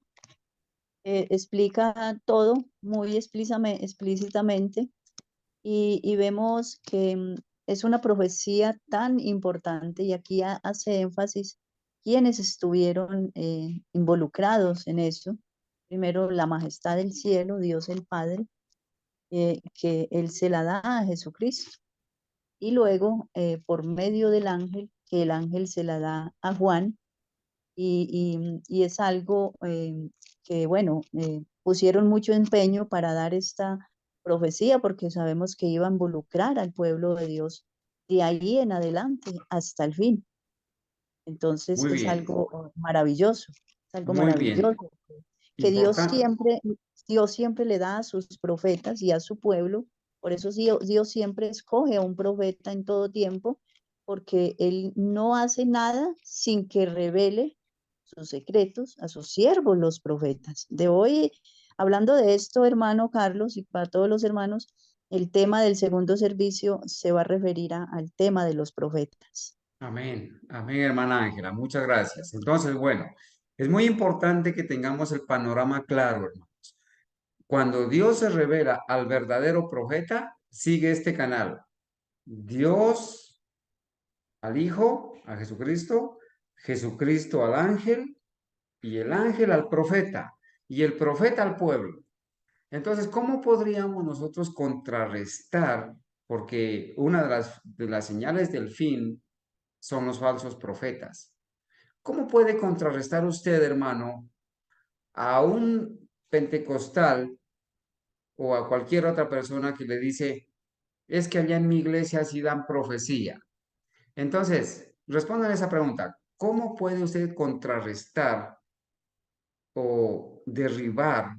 explica todo muy explícitamente y vemos que es una profecía tan importante y aquí hace énfasis quienes estuvieron involucrados en eso. Primero, la majestad del cielo, Dios el Padre, que Él se la da a Jesucristo. Y luego, por medio del ángel, que el ángel se la da a Juan, y es algo que, bueno, pusieron mucho empeño para dar esta profecía porque sabemos que iba a involucrar al pueblo de Dios de ahí en adelante hasta el fin. Entonces
Muy
es
bien,
algo maravilloso, es algo
muy bien.
maravilloso que
Importante.
Dios siempre le da a sus profetas y a su pueblo. Por eso Dios siempre escoge a un profeta en todo tiempo, porque Él no hace nada sin que revele sus secretos a sus siervos, los profetas. De hoy, hablando de esto, hermano Carlos, y para todos los hermanos, el tema del segundo servicio se va a referir al tema de los profetas.
Amén, amén, hermana Ángela, muchas gracias. Entonces, bueno, es muy importante que tengamos el panorama claro, hermanos. Cuando Dios se revela al verdadero profeta, sigue este canal. Dios al Hijo, a Jesucristo, Jesucristo al ángel y el ángel al profeta y el profeta al pueblo. Entonces, ¿cómo podríamos nosotros contrarrestar? Porque una de las señales del fin son los falsos profetas. ¿Cómo puede contrarrestar usted, hermano, a un pentecostal o a cualquier otra persona que le dice, es que allá en mi iglesia sí dan profecía? Entonces, respondan esa pregunta. ¿Cómo puede usted contrarrestar o derribar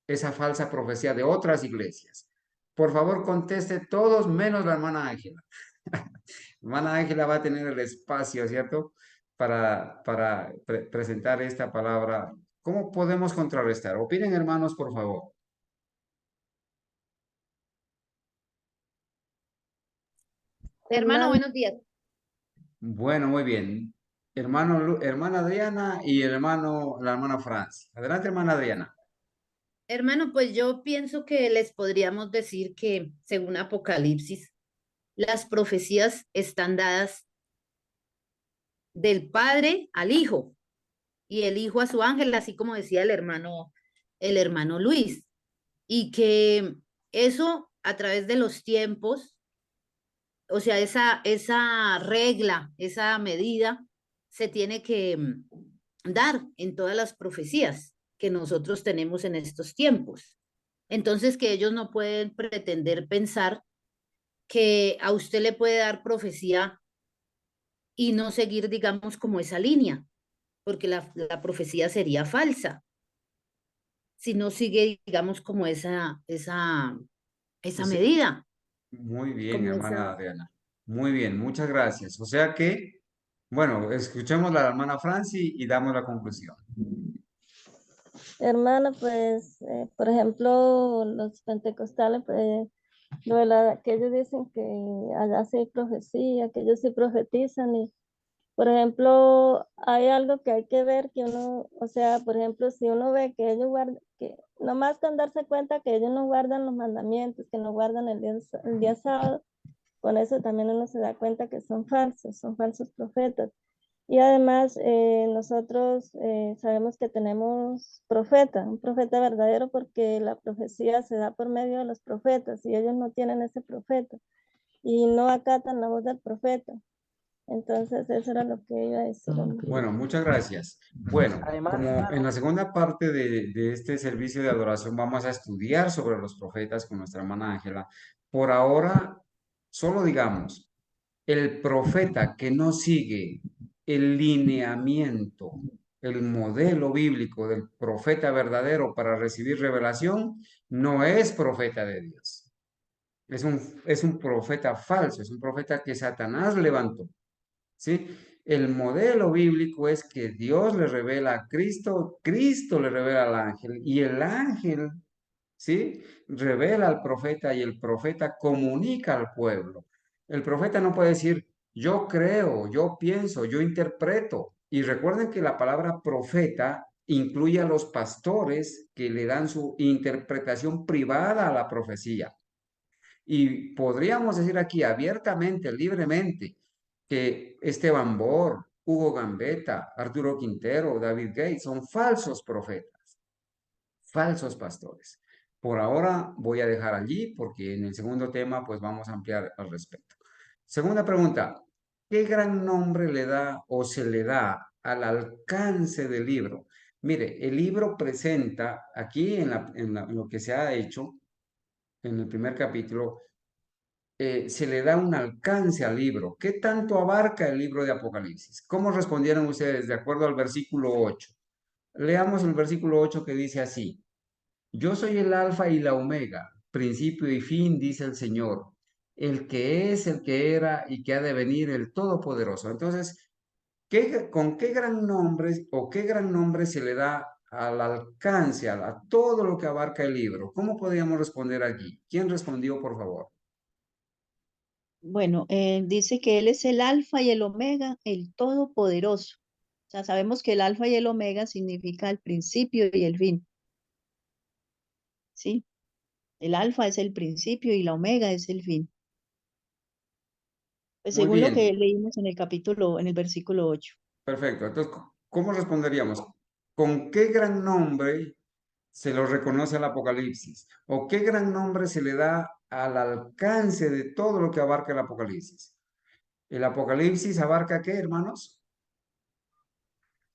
esa falsa profecía de otras iglesias? Por favor, conteste todos menos la hermana Ángela. Hermana Ángela va a tener el espacio, ¿cierto? Para presentar esta palabra. ¿Cómo podemos contrarrestar? Opinen, hermanos, por favor.
Hermano, buenos días.
Bueno, muy bien. Hermana Adriana y la hermana Francia. Adelante, hermana Adriana.
Hermano, pues yo pienso que les podríamos decir que, según Apocalipsis, las profecías están dadas del Padre al Hijo y el Hijo a su ángel, así como decía el hermano Luis, y que eso a través de los tiempos, o sea, esa regla, esa medida, se tiene que dar en todas las profecías que nosotros tenemos en estos tiempos. Entonces, que ellos no pueden pretender pensar que a usted le puede dar profecía y no seguir, digamos, como esa línea, porque la profecía sería falsa si no sigue, digamos, como esa
Ese-
medida,
Muy bien,
como
hermana
esa...
Adriana. Muy bien, muchas gracias. O sea que, bueno, escuchemos la hermana Franci y damos la conclusión.
Hermano, pues, por ejemplo, los pentecostales, pues, que ellos dicen que allá sí hay profecía, que ellos sí profetizan y, por ejemplo, hay algo que hay que ver que uno, o sea, por ejemplo, si uno ve que ellos guardan, que nomás con darse cuenta que ellos no guardan los mandamientos, que no guardan el día sábado, con eso también uno se da cuenta que son falsos profetas. Y además nosotros sabemos que tenemos un profeta verdadero porque la profecía se da por medio de los profetas y ellos no tienen ese profeta y no acatan la voz del profeta. Entonces eso era lo que iba a decir.
Bueno, muchas gracias. Bueno,
Además,
como en
hermano,
la segunda parte de este servicio de adoración vamos a estudiar sobre los profetas con nuestra hermana Ángela, por ahora solo digamos, el profeta que no sigue el lineamiento el modelo bíblico del profeta verdadero para recibir revelación, no es profeta de Dios. Es un profeta falso, es un profeta que Satanás levantó. ¿Sí? El modelo bíblico es que Dios le revela a Cristo, Cristo le revela al ángel y el ángel, ¿sí? Revela al profeta y el profeta comunica al pueblo. El profeta no puede decir, yo creo, yo pienso, yo interpreto. Y recuerden que la palabra profeta incluye a los pastores que le dan su interpretación privada a la profecía. Y podríamos decir aquí abiertamente, libremente, que Esteban Bor, Hugo Gambetta, Arturo Quintero, David Gates son falsos profetas, falsos pastores. Por ahora voy a dejar allí porque en el segundo tema pues vamos a ampliar al respecto. Segunda pregunta, ¿qué gran nombre le da o se le da al alcance del libro? Mire, el libro presenta aquí en lo que se ha hecho en el primer capítulo, se le da un alcance al libro. ¿Qué tanto abarca el libro de Apocalipsis? ¿Cómo respondieron ustedes de acuerdo al versículo 8? Leamos el versículo 8 que dice así: Yo soy el alfa y la omega, principio y fin, dice el Señor, el que es, el que era y que ha de venir, el Todopoderoso. Entonces, ¿con qué gran nombre o qué gran nombre se le da al alcance, a todo lo que abarca el libro? ¿Cómo podríamos responder aquí? ¿Quién respondió, por favor?
Bueno, dice que Él es el alfa y el omega, el todopoderoso. O sea, sabemos que el alfa y el omega significa el principio y el fin, ¿sí? El alfa es el principio y la omega es el fin. Pues
Muy
según lo que
bien.
leímos en el capítulo, en el versículo 8.
Perfecto. Entonces, ¿cómo responderíamos? ¿Con qué gran nombre se lo reconoce al Apocalipsis? ¿O qué gran nombre se le da al alcance de todo lo que abarca el Apocalipsis? ¿El Apocalipsis abarca qué, hermanos?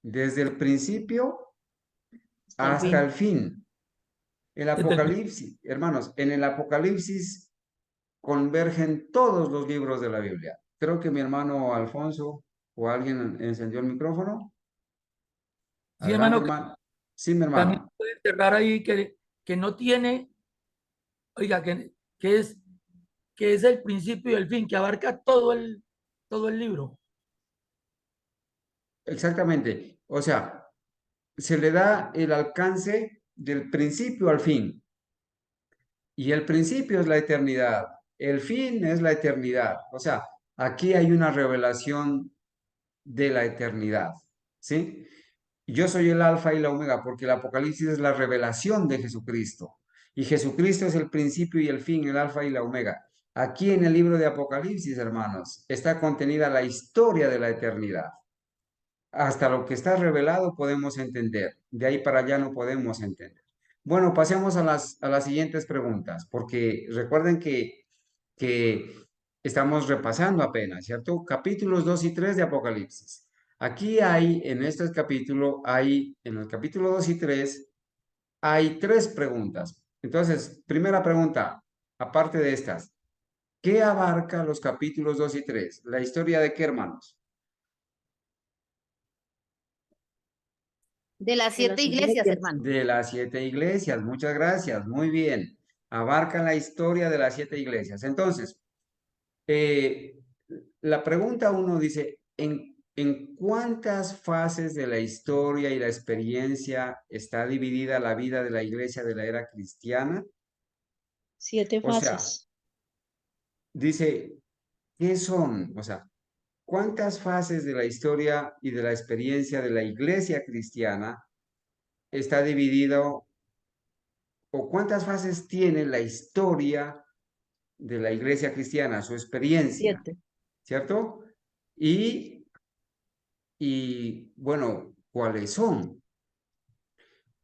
Desde el principio
Hasta el
hasta
fin.
el fin. El
Desde el
Apocalipsis, hermanos, en el Apocalipsis convergen todos los libros de la Biblia. Creo que mi hermano Alfonso o alguien encendió el micrófono.
Sí,
Adelante,
hermano,
hermano. Sí, mi
también
hermano.
puede cerrar ahí que no tiene, oiga, que es el principio y el fin, que abarca todo el libro.
Exactamente. O sea, se le da el alcance del principio al fin. Y el principio es la eternidad. El fin es la eternidad. O sea, aquí hay una revelación de la eternidad. ¿Sí? Yo soy el alfa y la omega porque el Apocalipsis es la revelación de Jesucristo. Y Jesucristo es el principio y el fin, el alfa y la omega. Aquí en el libro de Apocalipsis, hermanos, está contenida la historia de la eternidad. Hasta lo que está revelado podemos entender. De ahí para allá no podemos entender. Bueno, pasemos a las siguientes preguntas, porque recuerden que estamos repasando apenas, ¿cierto? Capítulos 2 y 3 de Apocalipsis. Aquí hay, en este capítulo, en el capítulo 2 y 3, hay tres preguntas. Entonces, primera pregunta, aparte de estas, ¿qué abarca los capítulos 2 y 3? ¿La historia de qué, hermanos?
De las
De
7
las
iglesias,
iglesias.
hermano.
De las 7 iglesias, muchas gracias, muy bien. Abarcan la historia de las 7 iglesias. Entonces, eh, la pregunta uno dice, ¿en cuántas fases de la historia y la experiencia está dividida la vida de la iglesia de la era cristiana?
7
O sea,
fases.
dice, ¿qué son? O sea, ¿cuántas fases de la historia y de la experiencia de la iglesia cristiana está dividido o cuántas fases tiene la historia de la iglesia cristiana, su experiencia,
7.
¿cierto? Y bueno, ¿cuáles son?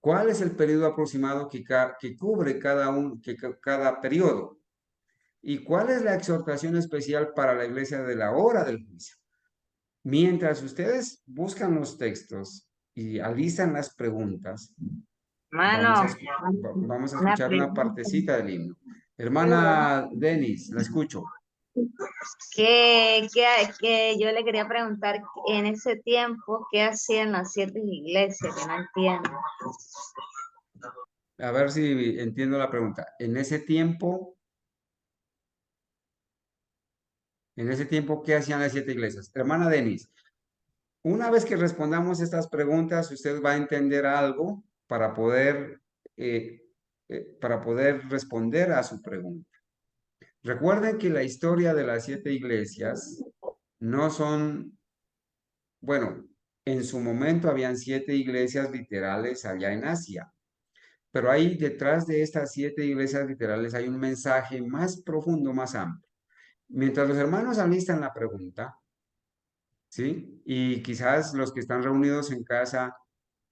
¿Cuál es el periodo aproximado que cubre cada periodo? ¿Y cuál es la exhortación especial para la iglesia de la hora del juicio? Mientras ustedes buscan los textos y alistan las preguntas, vamos a,
Mano,
vamos a
una
escuchar una
pregunta.
partecita del himno. Hermana Denis, la escucho.
que yo le quería preguntar en ese tiempo, ¿qué hacían las 7 iglesias? Que no entiendo.
A ver si entiendo la pregunta. En ese tiempo, ¿qué hacían las 7 iglesias? Hermana Denise, una vez que respondamos estas preguntas, usted va a entender algo eh, para poder responder a su pregunta. Recuerden que la historia de las 7 iglesias no son, bueno, en su momento habían 7 iglesias literales allá en Asia, pero ahí detrás de estas 7 iglesias literales hay un mensaje más profundo, más amplio. Mientras los hermanos alistan la pregunta, ¿sí? Y quizás los que están reunidos en casa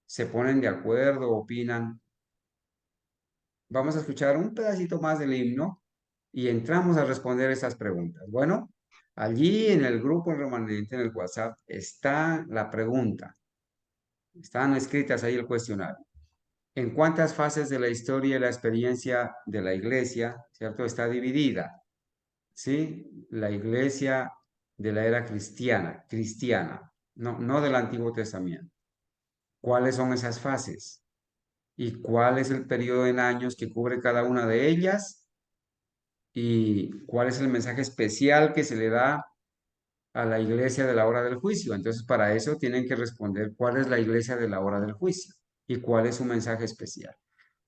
se ponen de acuerdo, opinan. Vamos a escuchar un pedacito más del himno y entramos a responder estas preguntas. Bueno, allí en el grupo remanente, en el WhatsApp, está la pregunta. Están escritas ahí el cuestionario. ¿En cuántas fases de la historia y la experiencia de la iglesia, cierto, está dividida? ¿Sí? La iglesia de la era cristiana, no del Antiguo Testamento. ¿Cuáles son esas fases? ¿Y cuál es el periodo en años que cubre cada una de ellas? ¿Y cuál es el mensaje especial que se le da a la iglesia de la hora del juicio? Entonces, para eso tienen que responder cuál es la iglesia de la hora del juicio y cuál es su mensaje especial.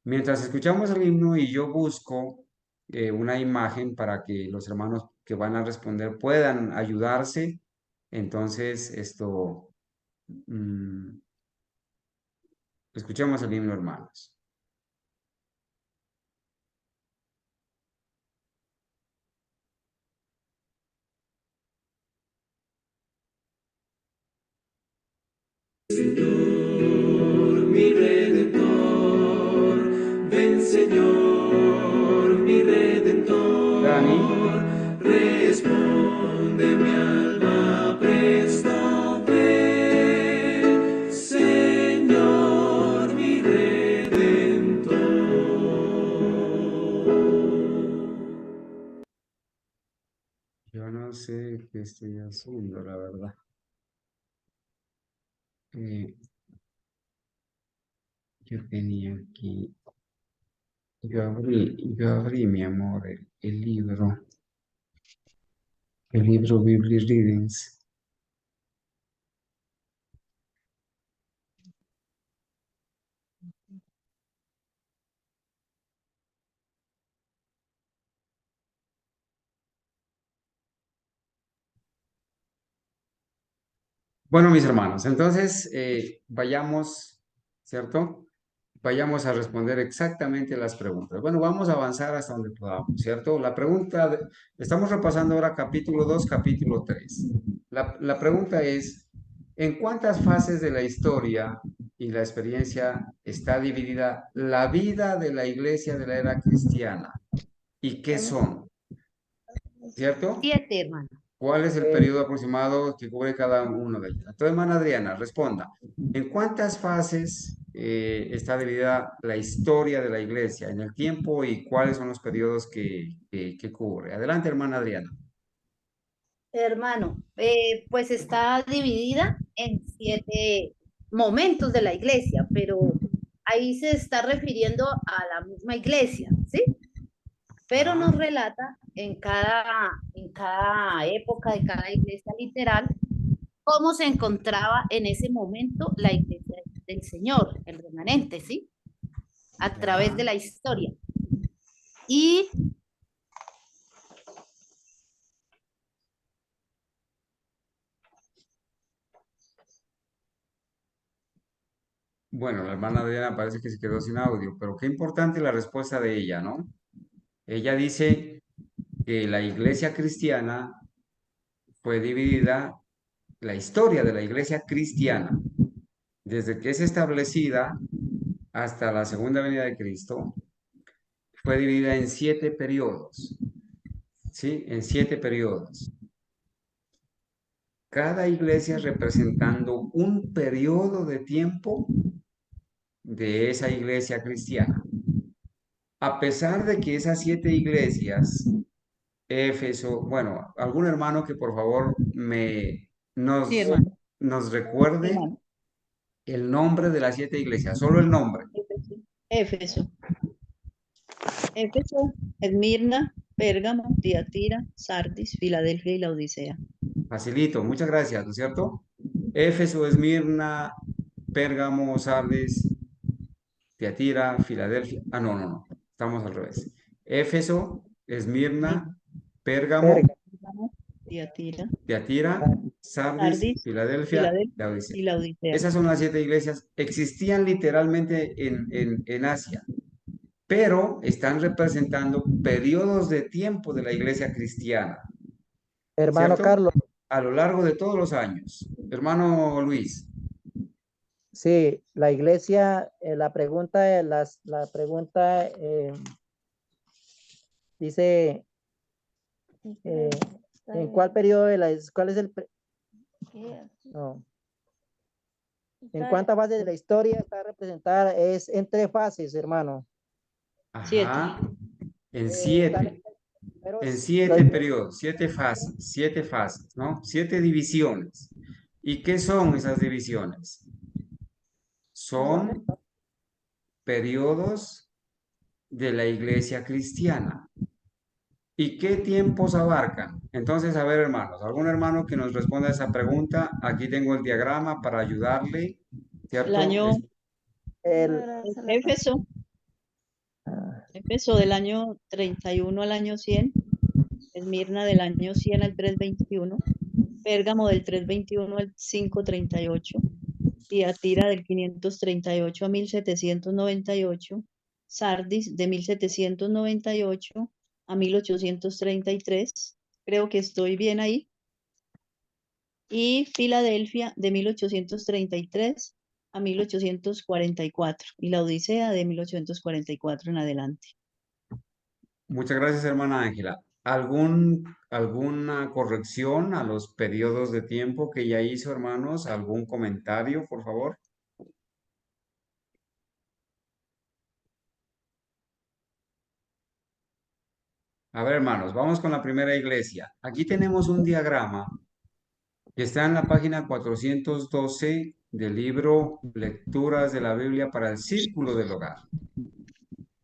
Mientras escuchamos el himno y yo busco una imagen para que los hermanos que van a responder puedan ayudarse, entonces mm, escuchemos el himno, hermanos.
Señor, mi Redentor, ven Señor, mi
Dani,
Redentor, responde mi alma presto, ven Señor, mi Redentor.
yo no sé qué estoy haciendo, la verdad. Yo tenía aquí, yo abrí, mi amor, el libro Bibli Readings. Bueno, mis hermanos, entonces vayamos, ¿cierto? Vayamos a responder exactamente las preguntas. Bueno, vamos a avanzar hasta donde podamos, ¿cierto? Estamos repasando ahora capítulo 2, capítulo 3. La pregunta es, ¿en cuántas fases de la historia y la experiencia está dividida la vida de la iglesia de la era cristiana? ¿Y qué son? ¿Cierto?
7, hermano.
¿Cuál es el periodo aproximado que cubre cada uno de ellos? Entonces, hermana Adriana, responda. ¿En cuántas fases está dividida la historia de la iglesia en el tiempo y cuáles son los periodos que cubre? Adelante, hermana Adriana.
Hermano, pues está dividida en 7 momentos de la iglesia, pero ahí se está refiriendo a la misma iglesia, ¿sí? Pero nos relata en cada época de cada iglesia literal cómo se encontraba en ese momento la iglesia del Señor, el remanente, ¿sí? A través de la historia. Y
Bueno, la hermana Adriana parece que se quedó sin audio, pero qué importante la respuesta de ella, ¿no? Ella dice que la iglesia cristiana fue dividida, la historia de la iglesia cristiana, desde que es establecida hasta la segunda venida de Cristo, fue dividida en 7 periodos, ¿sí? En 7 periodos. Cada iglesia representando un periodo de tiempo de esa iglesia cristiana. A pesar de que esas 7 iglesias Éfeso. Bueno, algún hermano que por favor nos,
Sí, hermano.
nos recuerde
Hermano.
el nombre de las 7 iglesias, solo el nombre.
Éfeso. Éfeso, Esmirna, Pérgamo, Tiatira, Sardis, Filadelfia y Laodicea.
Facilito, muchas gracias, ¿no es cierto? Éfeso, Esmirna, Pérgamo, Sardis, Tiatira, Filadelfia. Ah, no, estamos al revés. Éfeso, Esmirna, Pérgamo,
Pérgamo, Tiatira,
Tiatira, Sardis,
Sardis,
Filadelfia,
Filadelfia
Laodicea.
y Laodicea.
Esas son las 7 iglesias. Existían literalmente en Asia, pero están representando periodos de tiempo de la iglesia cristiana,
Hermano
¿cierto?
Carlos,
A lo largo de todos los años. Hermano Luis.
sí, la iglesia, la pregunta, dice, ¿en cuál periodo de cuál es no, en cuántas fases de la historia está representada? Es en 3 fases, hermano.
Ajá. En
Está-
7.
pero
En 7 periodos, 7 fases, ¿no? 7 divisiones. ¿Y qué son esas divisiones? Son periodos de la iglesia cristiana. ¿Y qué tiempos abarcan? Entonces, a ver, hermanos, algún hermano que nos responda a esa pregunta, aquí tengo el diagrama para ayudarle,
El
¿cierto?
año
el,
Éfeso, Éfeso del año 31 al año 100, Esmirna del año 100 al 321, Pérgamo del 321 al 538, Tiatira del 538 a 1798, Sardis de 1798 a 1833, creo que estoy bien ahí, y Filadelfia de 1833 a 1844, y la Odisea de 1844 en adelante.
Muchas gracias, hermana Ángela. ¿Alguna corrección a los periodos de tiempo que ya hizo, hermanos? ¿Algún comentario, por favor? A ver, hermanos, vamos con la primera iglesia. Aquí tenemos un diagrama que está en la página 412 del libro Lecturas de la Biblia para el Círculo del Hogar.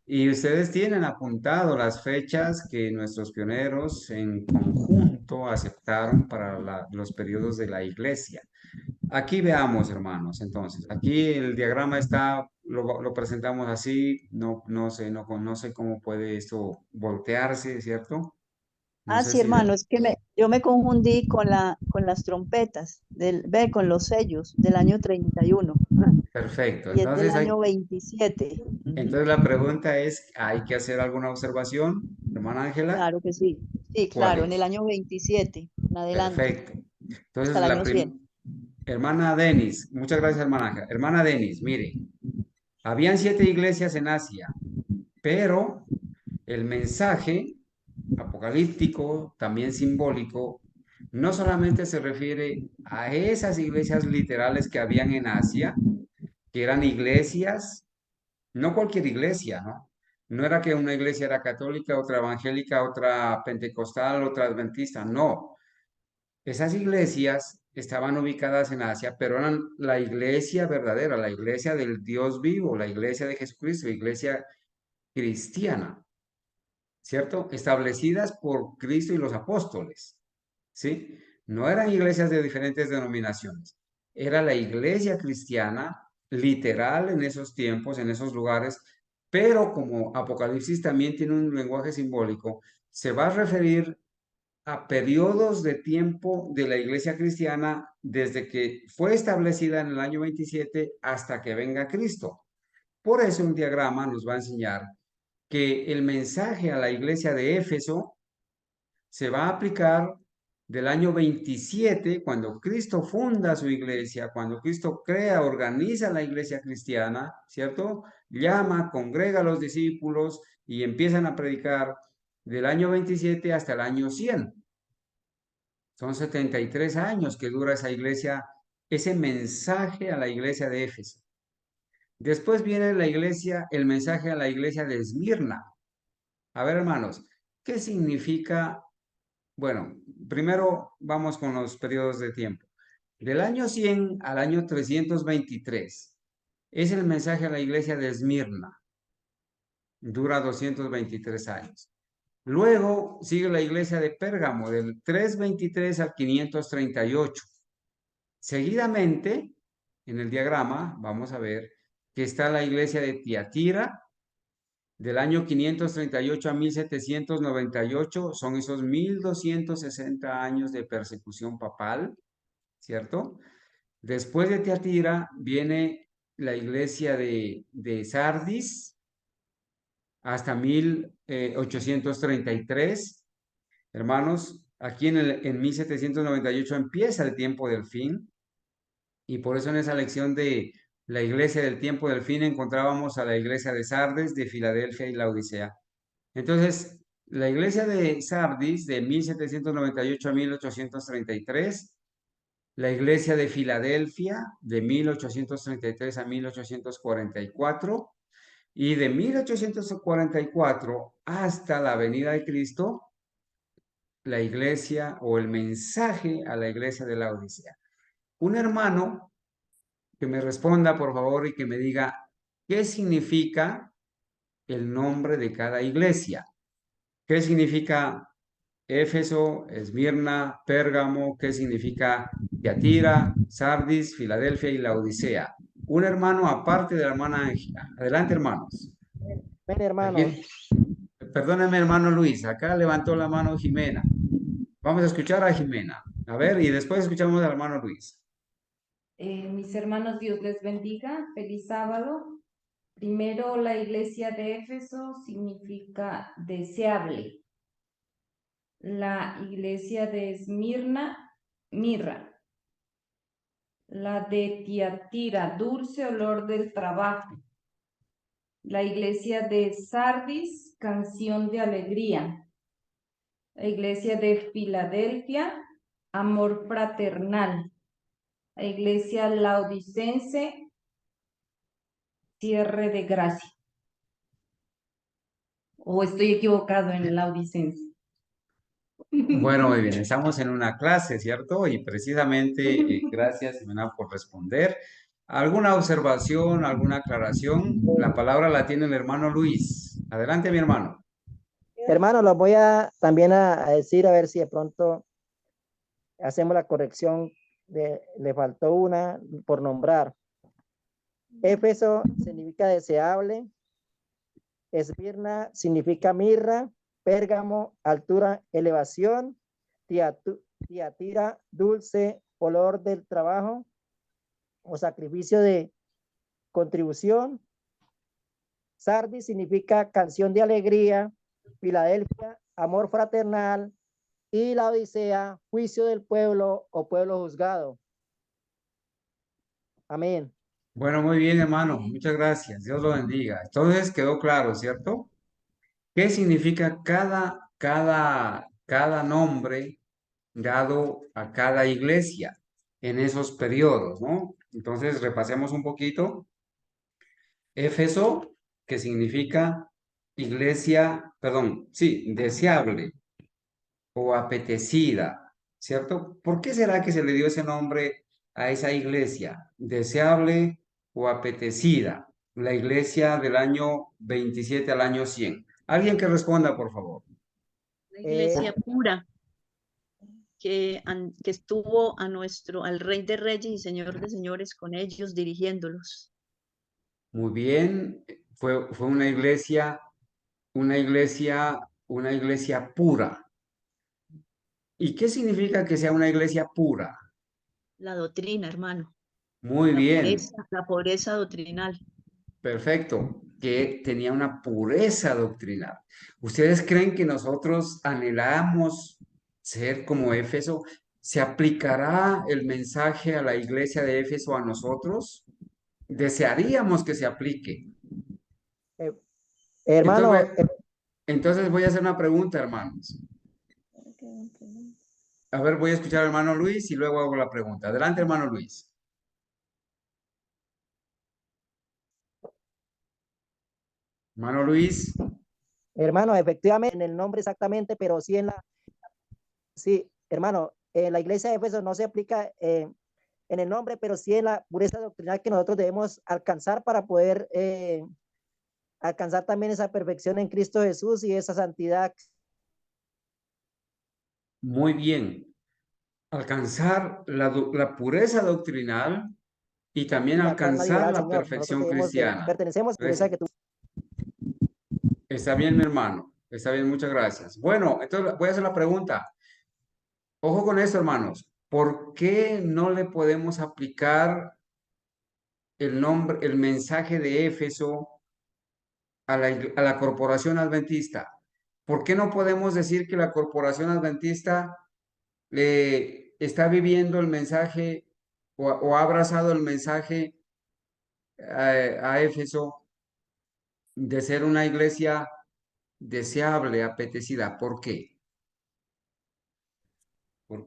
Y ustedes tienen apuntado las fechas que nuestros pioneros en conjunto aceptaron para los periodos de la iglesia. Aquí veamos, hermanos, entonces, aquí el diagrama está, lo presentamos así, no sé cómo puede esto voltearse, ¿cierto? No sé
Sí,
si
hermano, es que yo me confundí con las trompetas, con los sellos del año 31,
perfecto.
y es del
Entonces,
año 27. Ujú.
entonces la pregunta es, ¿hay que hacer alguna observación, hermana Ángela?
Claro que sí. Sí,
¿Cuál
claro, en el
es?
año 27, en adelante,
Perfecto.
hasta
Entonces,
el año 100.
hermana Denis, muchas gracias, hermana Ángela. Hermana Denis, mire, habían 7 iglesias en Asia, pero el mensaje apocalíptico, también simbólico, no solamente se refiere a esas iglesias literales que habían en Asia, que eran iglesias, no cualquier iglesia, ¿no? No era que una iglesia era católica, otra evangélica, otra pentecostal, otra adventista, no. Esas iglesias estaban ubicadas en Asia, pero eran la iglesia verdadera, la iglesia del Dios vivo, la iglesia de Jesucristo, iglesia cristiana. ¿Cierto? Establecidas por Cristo y los apóstoles, ¿sí? No eran iglesias de diferentes denominaciones, era la iglesia cristiana literal en esos tiempos, en esos lugares, pero como Apocalipsis también tiene un lenguaje simbólico, se va a referir a periodos de tiempo de la iglesia cristiana desde que fue establecida en el año 27 hasta que venga Cristo. Por eso un diagrama nos va a enseñar que el mensaje a la iglesia de Éfeso se va a aplicar del año 27, cuando Cristo funda su iglesia, cuando Cristo crea, organiza la iglesia cristiana, ¿cierto? Llama, congrega a los discípulos y empiezan a predicar del año 27 hasta el año 100. Son 73 años que dura esa iglesia, ese mensaje a la iglesia de Éfeso. Después viene el mensaje a la iglesia de Esmirna. A ver, hermanos, ¿qué significa Bueno, primero vamos con los periodos de tiempo. Del año 100 al año 323 es el mensaje a la iglesia de Esmirna. Dura 223 años. Luego sigue la iglesia de Pérgamo, del 323 al 538. Seguidamente, en el diagrama, vamos a ver que está la iglesia de Tiatira, del año 538 a 1798, son esos 1260 años de persecución papal, ¿cierto? Después de Tiatira viene la iglesia de Sardis hasta 1833. Hermanos, aquí en 1798 empieza el tiempo del fin, y por eso en esa lección de la iglesia del tiempo del fin encontrábamos a la iglesia de Sardes, de Filadelfia y la Odisea. Entonces, la iglesia de Sardis de 1798 a 1833, la iglesia de Filadelfia de 1833 a 1844, y de 1844 hasta la venida de Cristo, la iglesia o el mensaje a la iglesia de la Odisea. Un hermano que me responda, por favor, y que me diga qué significa el nombre de cada iglesia. ¿Qué significa Éfeso, Esmirna, Pérgamo? ¿Qué significa Tiatira, Sardis, Filadelfia y la Odisea? Un hermano aparte de la hermana Ángela. Adelante, hermanos.
Ven, hermano.
Perdóneme, hermano Luis, acá levantó la mano Jimena. Vamos a escuchar a Jimena. A ver, y después escuchamos al hermano Luis.
Mis hermanos, Dios les bendiga. Feliz sábado. Primero, la iglesia de Éfeso significa deseable. La iglesia de Esmirna, mirra. La de Tiatira, dulce olor del trabajo. La iglesia de Sardis, canción de alegría. La iglesia de Filadelfia, amor fraternal. La iglesia laodicense, cierre de gracia. ¿O estoy equivocado en el laodicense?
Bueno, muy bien, estamos en una clase, ¿cierto? Y precisamente, gracias, Jimena, por responder. ¿Alguna observación, alguna aclaración? La palabra la tiene el hermano Luis. Adelante, mi hermano.
Hermano, los voy a también a decir a ver si de pronto hacemos la corrección. Le faltó una por nombrar. Éfeso significa deseable. Esmirna significa mirra. Pérgamo, altura, elevación. Tiatira, dulce, olor del trabajo o sacrificio de contribución. Sardis significa canción de alegría. Filadelfia, amor fraternal. Y la Odisea, juicio del pueblo o pueblo juzgado. Amén.
Bueno, muy bien, hermano. Muchas gracias. Dios lo bendiga. Entonces quedó claro, ¿cierto? ¿Qué significa cada nombre dado a cada iglesia en esos periodos, ¿no? Entonces, repasemos un poquito. Éfeso, que significa iglesia, perdón, sí, deseable o apetecida, ¿cierto? ¿Por qué será que se le dio ese nombre a esa iglesia? Deseable o apetecida, la iglesia del año 27 al año 100. Alguien que responda, por favor.
La iglesia pura que estuvo al Rey de Reyes y Señor de Señores con ellos dirigiéndolos.
Muy bien, fue una iglesia pura. ¿Y qué significa que sea una iglesia pura?
La doctrina, hermano.
Muy bien,
La pobreza doctrinal.
perfecto, que tenía una pureza doctrinal. ¿Ustedes creen que nosotros anhelamos ser como Éfeso? ¿Se aplicará el mensaje a la iglesia de Éfeso a nosotros? Desearíamos que se aplique.
Hermano,
Entonces voy a hacer una pregunta, hermanos. A ver, voy a escuchar al hermano Luis y luego hago la pregunta. Adelante, hermano Luis. Hermano Luis.
hermano, efectivamente, en el nombre exactamente, pero sí en la Sí, hermano, la iglesia de Éfeso no se aplica en el nombre, pero sí en la pureza doctrinal que nosotros debemos alcanzar para poder alcanzar también esa perfección en Cristo Jesús y esa santidad.
Muy bien. Alcanzar la pureza doctrinal y también
Y la cual nadie verá
alcanzar
al
la
Señor. Nosotros
perfección
debemos
cristiana.
pertenecemos a la pureza que tú.
Está bien, mi hermano. Está bien, muchas gracias. Bueno, entonces voy a hacer la pregunta. Ojo con esto, hermanos. ¿Por qué no le podemos aplicar el nombre, el mensaje de Éfeso a la corporación adventista? ¿Por qué no podemos decir que la corporación adventista está viviendo el mensaje o ha abrazado el mensaje a Éfeso de ser una iglesia deseable, apetecida? ¿Por qué?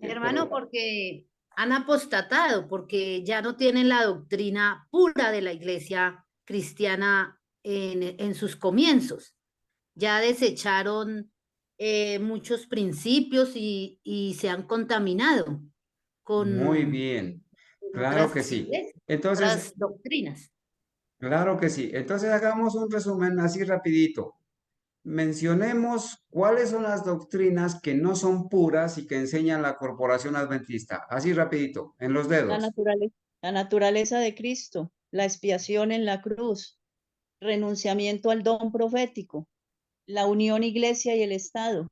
Hermano, porque han apostatado, porque ya no tienen la doctrina pura de la iglesia cristiana en sus comienzos. Ya desecharon muchos principios y se han contaminado
Muy
con
bien, claro que
otras
sí.
iglesias,
Entonces,
otras doctrinas.
claro que sí. Entonces hagamos un resumen así rapidito. Mencionemos cuáles son las doctrinas que no son puras y que enseñan la corporación adventista. Así rapidito, en los
La
dedos.
naturaleza, la naturaleza de Cristo, la expiación en la cruz, renunciamiento al don profético, la unión iglesia y el Estado.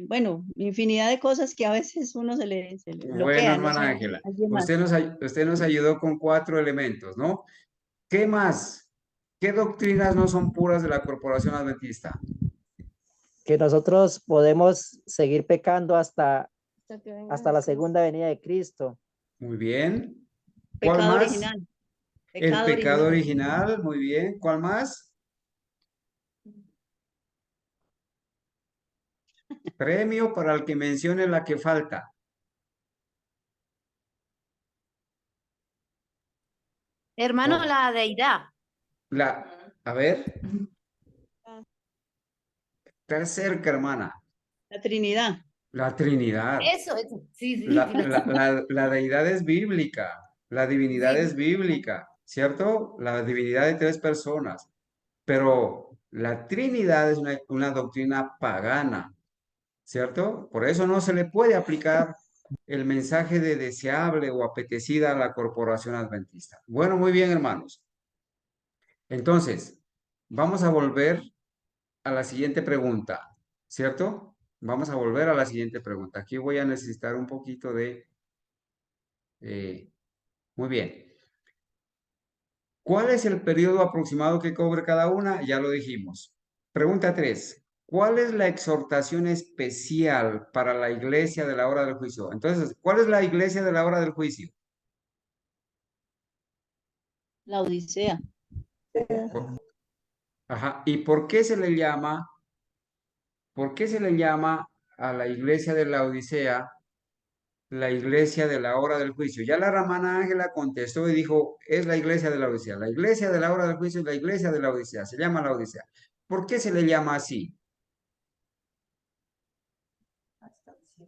Bueno, infinidad de cosas que a veces uno se le
Bueno,
bloquea, no
hermana
sé,
Ángela,
alguien más.
usted nos ayudó con 4 elementos, ¿no? ¿Qué más? ¿Qué doctrinas no son puras de la corporación adventista?
Que nosotros podemos seguir pecando hasta la
Jesús.
segunda venida de Cristo.
Muy bien. ¿Cuál
Pecado
más?
original,
El
pecado
pecado
original.
original, muy bien. ¿Cuál más? Premio para el que mencione la que falta.
Hermano,
Oh,
la deidad.
a ver, está cerca, hermana.
La Trinidad.
La Trinidad.
Eso, sí, sí,
La,
sí.
la, la deidad es bíblica. La divinidad
Sí,
es bíblica, ¿cierto? La divinidad de 3 personas. Pero la Trinidad es una doctrina pagana, ¿cierto? Por eso no se le puede aplicar el mensaje de deseable o apetecida a la corporación adventista. Bueno, muy bien, hermanos. Entonces, vamos a volver a la siguiente pregunta, ¿cierto? Vamos a volver a la siguiente pregunta. Aquí voy a necesitar un poquito de... muy bien. ¿Cuál es el periodo aproximado que cubre cada una? Ya lo dijimos. Pregunta 3. ¿Cuál es la exhortación especial para la iglesia de la hora del juicio? Entonces, ¿cuál es la iglesia de la hora del juicio?
La Odisea.
Ajá. ¿Y por qué se le llama a la iglesia de la Odisea la iglesia de la hora del juicio? Ya la hermana Ángela contestó y dijo, es la iglesia de la Odisea. La iglesia de la hora del juicio es la iglesia de la Odisea. Se llama la Odisea. ¿Por qué se le llama así?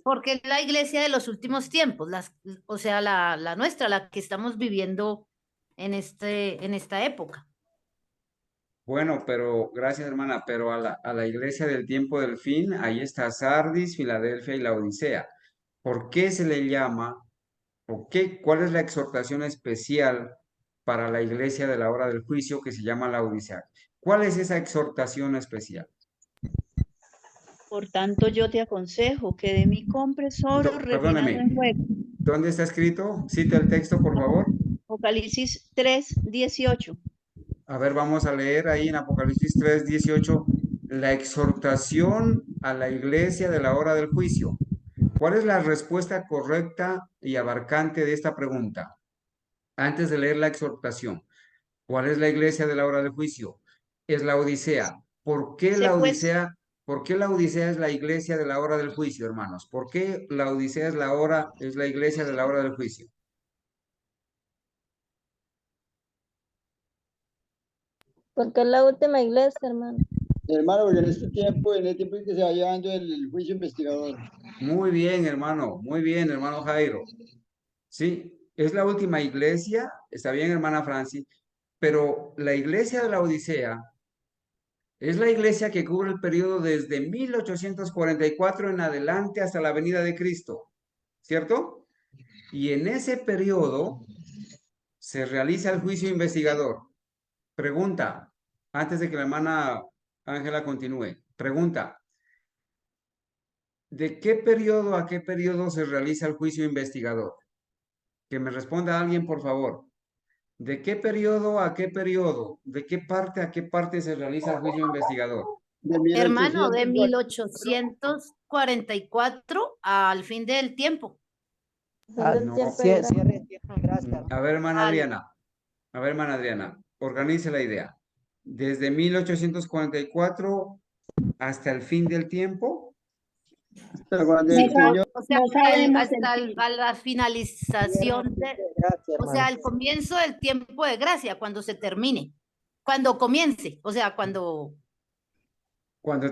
porque es la iglesia de los últimos tiempos, o sea, la nuestra, la que estamos viviendo en esta época.
Bueno, pero gracias hermana, pero a la iglesia del tiempo del fin, ahí está Sardis, Filadelfia y la Odisea. ¿Por qué se le llama, o qué, cuál es la exhortación especial para la iglesia de la hora del juicio que se llama la Odisea? ¿Cuál es esa exhortación especial?
Por tanto, yo te aconsejo que de mí compres oro refinado
Perdóneme,
en fuego.
¿dónde está escrito? Cita el texto, por favor.
Apocalipsis 3:18.
A ver, vamos a leer ahí en Apocalipsis 3:18 la exhortación a la iglesia de la hora del juicio. ¿Cuál es la respuesta correcta y abarcante de esta pregunta? Antes de leer la exhortación, ¿cuál es la iglesia de la hora del juicio? Es la Odisea. ¿Por qué la
Secuest-
Odisea? ¿Por qué la Odisea es la iglesia de la hora del juicio, hermanos? ¿Por qué la Odisea es la iglesia de la hora del juicio?
Porque es la última iglesia, hermano.
Hermano, porque en este tiempo, en el tiempo en que se va llevando el juicio investigador.
Muy bien, hermano. Muy bien, hermano Jairo. Sí, es la última iglesia. Está bien, hermana Francis. Pero la iglesia de la Odisea es la iglesia que cubre el periodo desde 1844 en adelante hasta la venida de Cristo. ¿Cierto? Y en ese periodo se realiza el juicio investigador. Pregunta, antes de que la hermana Ángela continúe. Pregunta, ¿de qué periodo a qué periodo se realiza el juicio investigador? Que me responda alguien, por favor. ¿De qué periodo a qué periodo? ¿De qué parte a qué parte se realiza el juicio investigador?
De
Hermano, de
1844.
1844 al fin del tiempo.
Del
no.
tiempo de gracia.
Cierre el tiempo de gracia.
A ver, hermana
Al-
Adriana. A ver, hermana Adriana. Organice la idea. Desde 1844 hasta el fin del tiempo.
Hasta cuando
Sí,
el Señor,
o sea,
No sabemos el
a la finalización
Cierre el
de,
tiempo de gracia,
o sea,
hermano.
al comienzo del tiempo de gracia, cuando se termine, cuando comience, o sea,
Cuando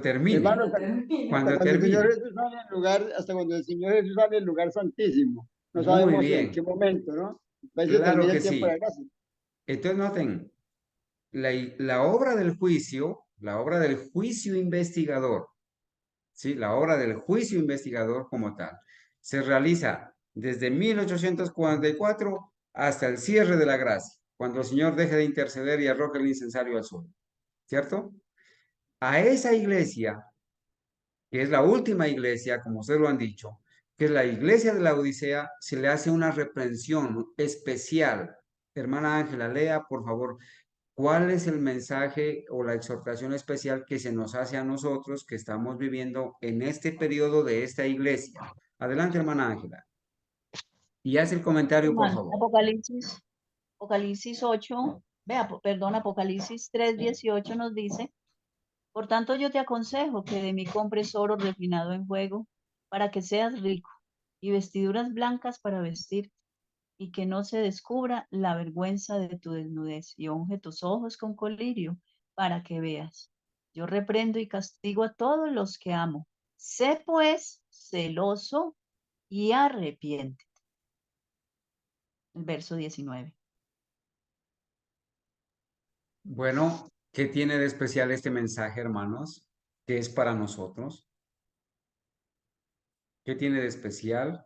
termine.
hermano, hasta
Cuando
cuando el Señor
termine.
Jesús sale del lugar, hasta cuando el Señor Jesús sale del lugar santísimo. No
Muy
sabemos en
bien.
qué momento, ¿no? Ahí se
Claro
termina
que
el tiempo de
sí.
la gracia.
Entonces noten, la obra del juicio, la obra del juicio investigador, ¿sí? La obra del juicio investigador como tal, se realiza desde 1844 hasta el cierre de la gracia, cuando el Señor deje de interceder y arroje el incensario al suelo, ¿cierto? A esa iglesia, que es la última iglesia, como ustedes lo han dicho, que es la iglesia de la Odisea, se le hace una reprensión especial. Hermana Ángela, lea, por favor, ¿cuál es el mensaje o la exhortación especial que se nos hace a nosotros que estamos viviendo en este periodo de esta iglesia? Adelante, hermana Ángela. Y haz el comentario, por
hermano.
favor.
Apocalipsis 8, perdón, Apocalipsis 3:18 nos dice: por tanto, yo te aconsejo que de mí compres oro refinado en fuego, para que seas rico, y vestiduras blancas para vestir, y que no se descubra la vergüenza de tu desnudez, y unge tus ojos con colirio, para que veas. Yo reprendo y castigo a todos los que amo. Sé pues celoso y arrepiéntete. El verso 19.
Bueno, ¿qué tiene de especial este mensaje, hermanos? ¿Qué es para nosotros? ¿Qué tiene de especial?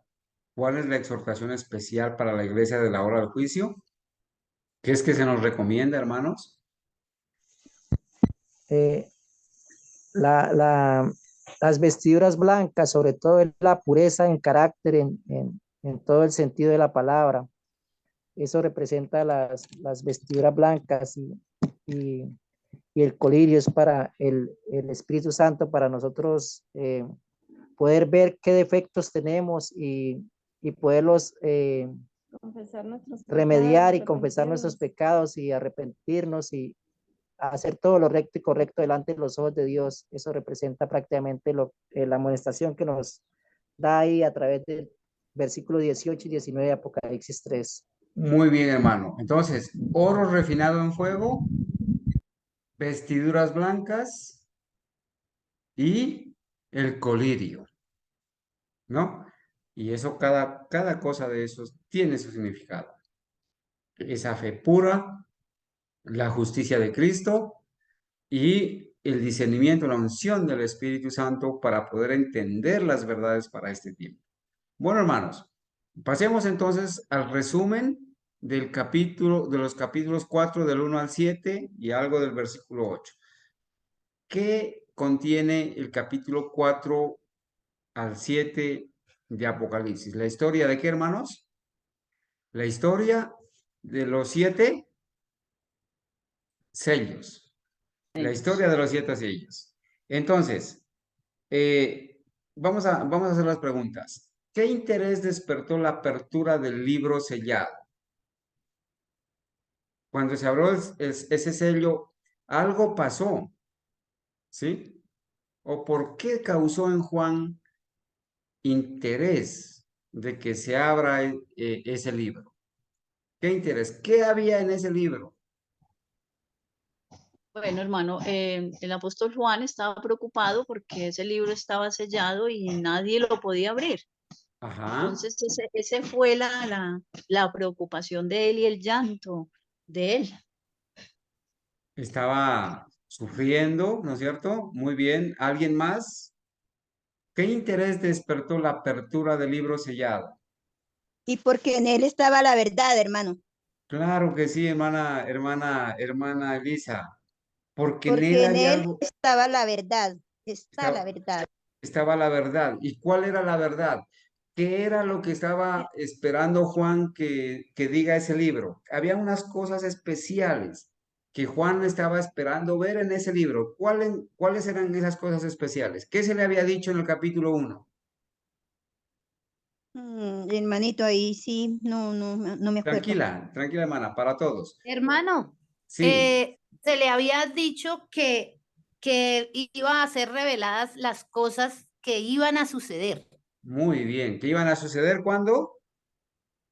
¿Cuál es la exhortación especial para la iglesia de la hora del juicio? ¿Qué es que se nos recomienda, hermanos?
Eh, las vestiduras blancas, sobre todo es la pureza en carácter, en todo el sentido de la palabra. Eso representa las vestiduras blancas y el colirio es para el Espíritu Santo, para nosotros poder ver qué defectos tenemos y poderlos
Confesar nuestros
remediar y
pecados,
confesar nuestros
arrepentirnos.
pecados y arrepentirnos y hacer todo lo recto y correcto delante de los ojos de Dios. Eso representa prácticamente la amonestación que nos da ahí a través del versículo 18 y 19 de Apocalipsis 3.
Muy bien, hermano. Entonces, oro refinado en fuego, vestiduras blancas y el colirio, ¿no? Y eso, cada cosa de esos tiene su significado. Esa fe pura, la justicia de Cristo y el discernimiento, la unción del Espíritu Santo para poder entender las verdades para este tiempo. Bueno, hermanos, pasemos entonces al resumen del capítulo, de los capítulos 4 del 1 al 7 y algo del versículo 8. ¿Qué contiene el capítulo 4 al 7 de Apocalipsis? ¿La historia de qué, hermanos? La historia de los 7 sellos. La historia de los 7 sellos. Entonces, vamos a hacer las preguntas. ¿Qué interés despertó la apertura del libro sellado? Cuando se abrió ese sello, algo pasó, ¿sí? ¿O por qué causó en Juan interés de que se abra ese libro? ¿Qué interés? ¿Qué había en ese libro?
Bueno, hermano, el apóstol Juan estaba preocupado porque ese libro estaba sellado y nadie lo podía abrir.
Ajá.
Entonces, ese fue la preocupación de él y el llanto de él.
Estaba sufriendo, ¿no es cierto? Muy bien. ¿Alguien más? ¿Qué interés despertó la apertura del libro sellado?
Y porque en él estaba la verdad, hermano.
Claro que sí, hermana Elisa, porque en él
Porque en
había
él
algo,
estaba la verdad. Está la
estaba,
verdad.
estaba la verdad. ¿Y cuál era la verdad? ¿Qué era lo que estaba esperando Juan que diga ese libro? Había unas cosas especiales que Juan estaba esperando ver en ese libro. ¿Cuáles eran esas cosas especiales? ¿Qué se le había dicho en el capítulo 1?
Hermanito, ahí sí, no me acuerdo.
Tranquila, tranquila, hermana, para todos.
Hermano,
Sí,
se le había dicho que iban a ser reveladas las cosas que iban a suceder
muy bien. ¿Qué iban a suceder cuándo?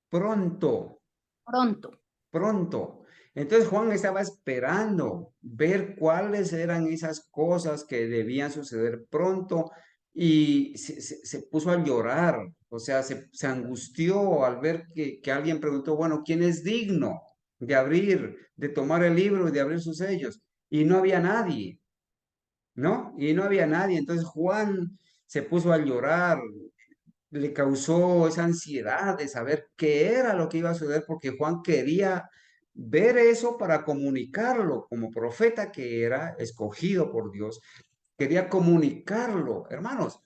Pronto.
pronto.
Pronto. Entonces Juan estaba esperando ver cuáles eran esas cosas que debían suceder pronto y se puso a llorar, o sea, se angustió al ver que alguien preguntó, bueno, ¿quién es digno de abrir, de tomar el libro y de abrir sus sellos? Y no había nadie, ¿no? Y no había nadie. Entonces Juan se puso a llorar, le causó esa ansiedad de saber qué era lo que iba a suceder, porque Juan quería ver eso para comunicarlo como profeta que era, escogido por Dios, quería comunicarlo. Hermanos,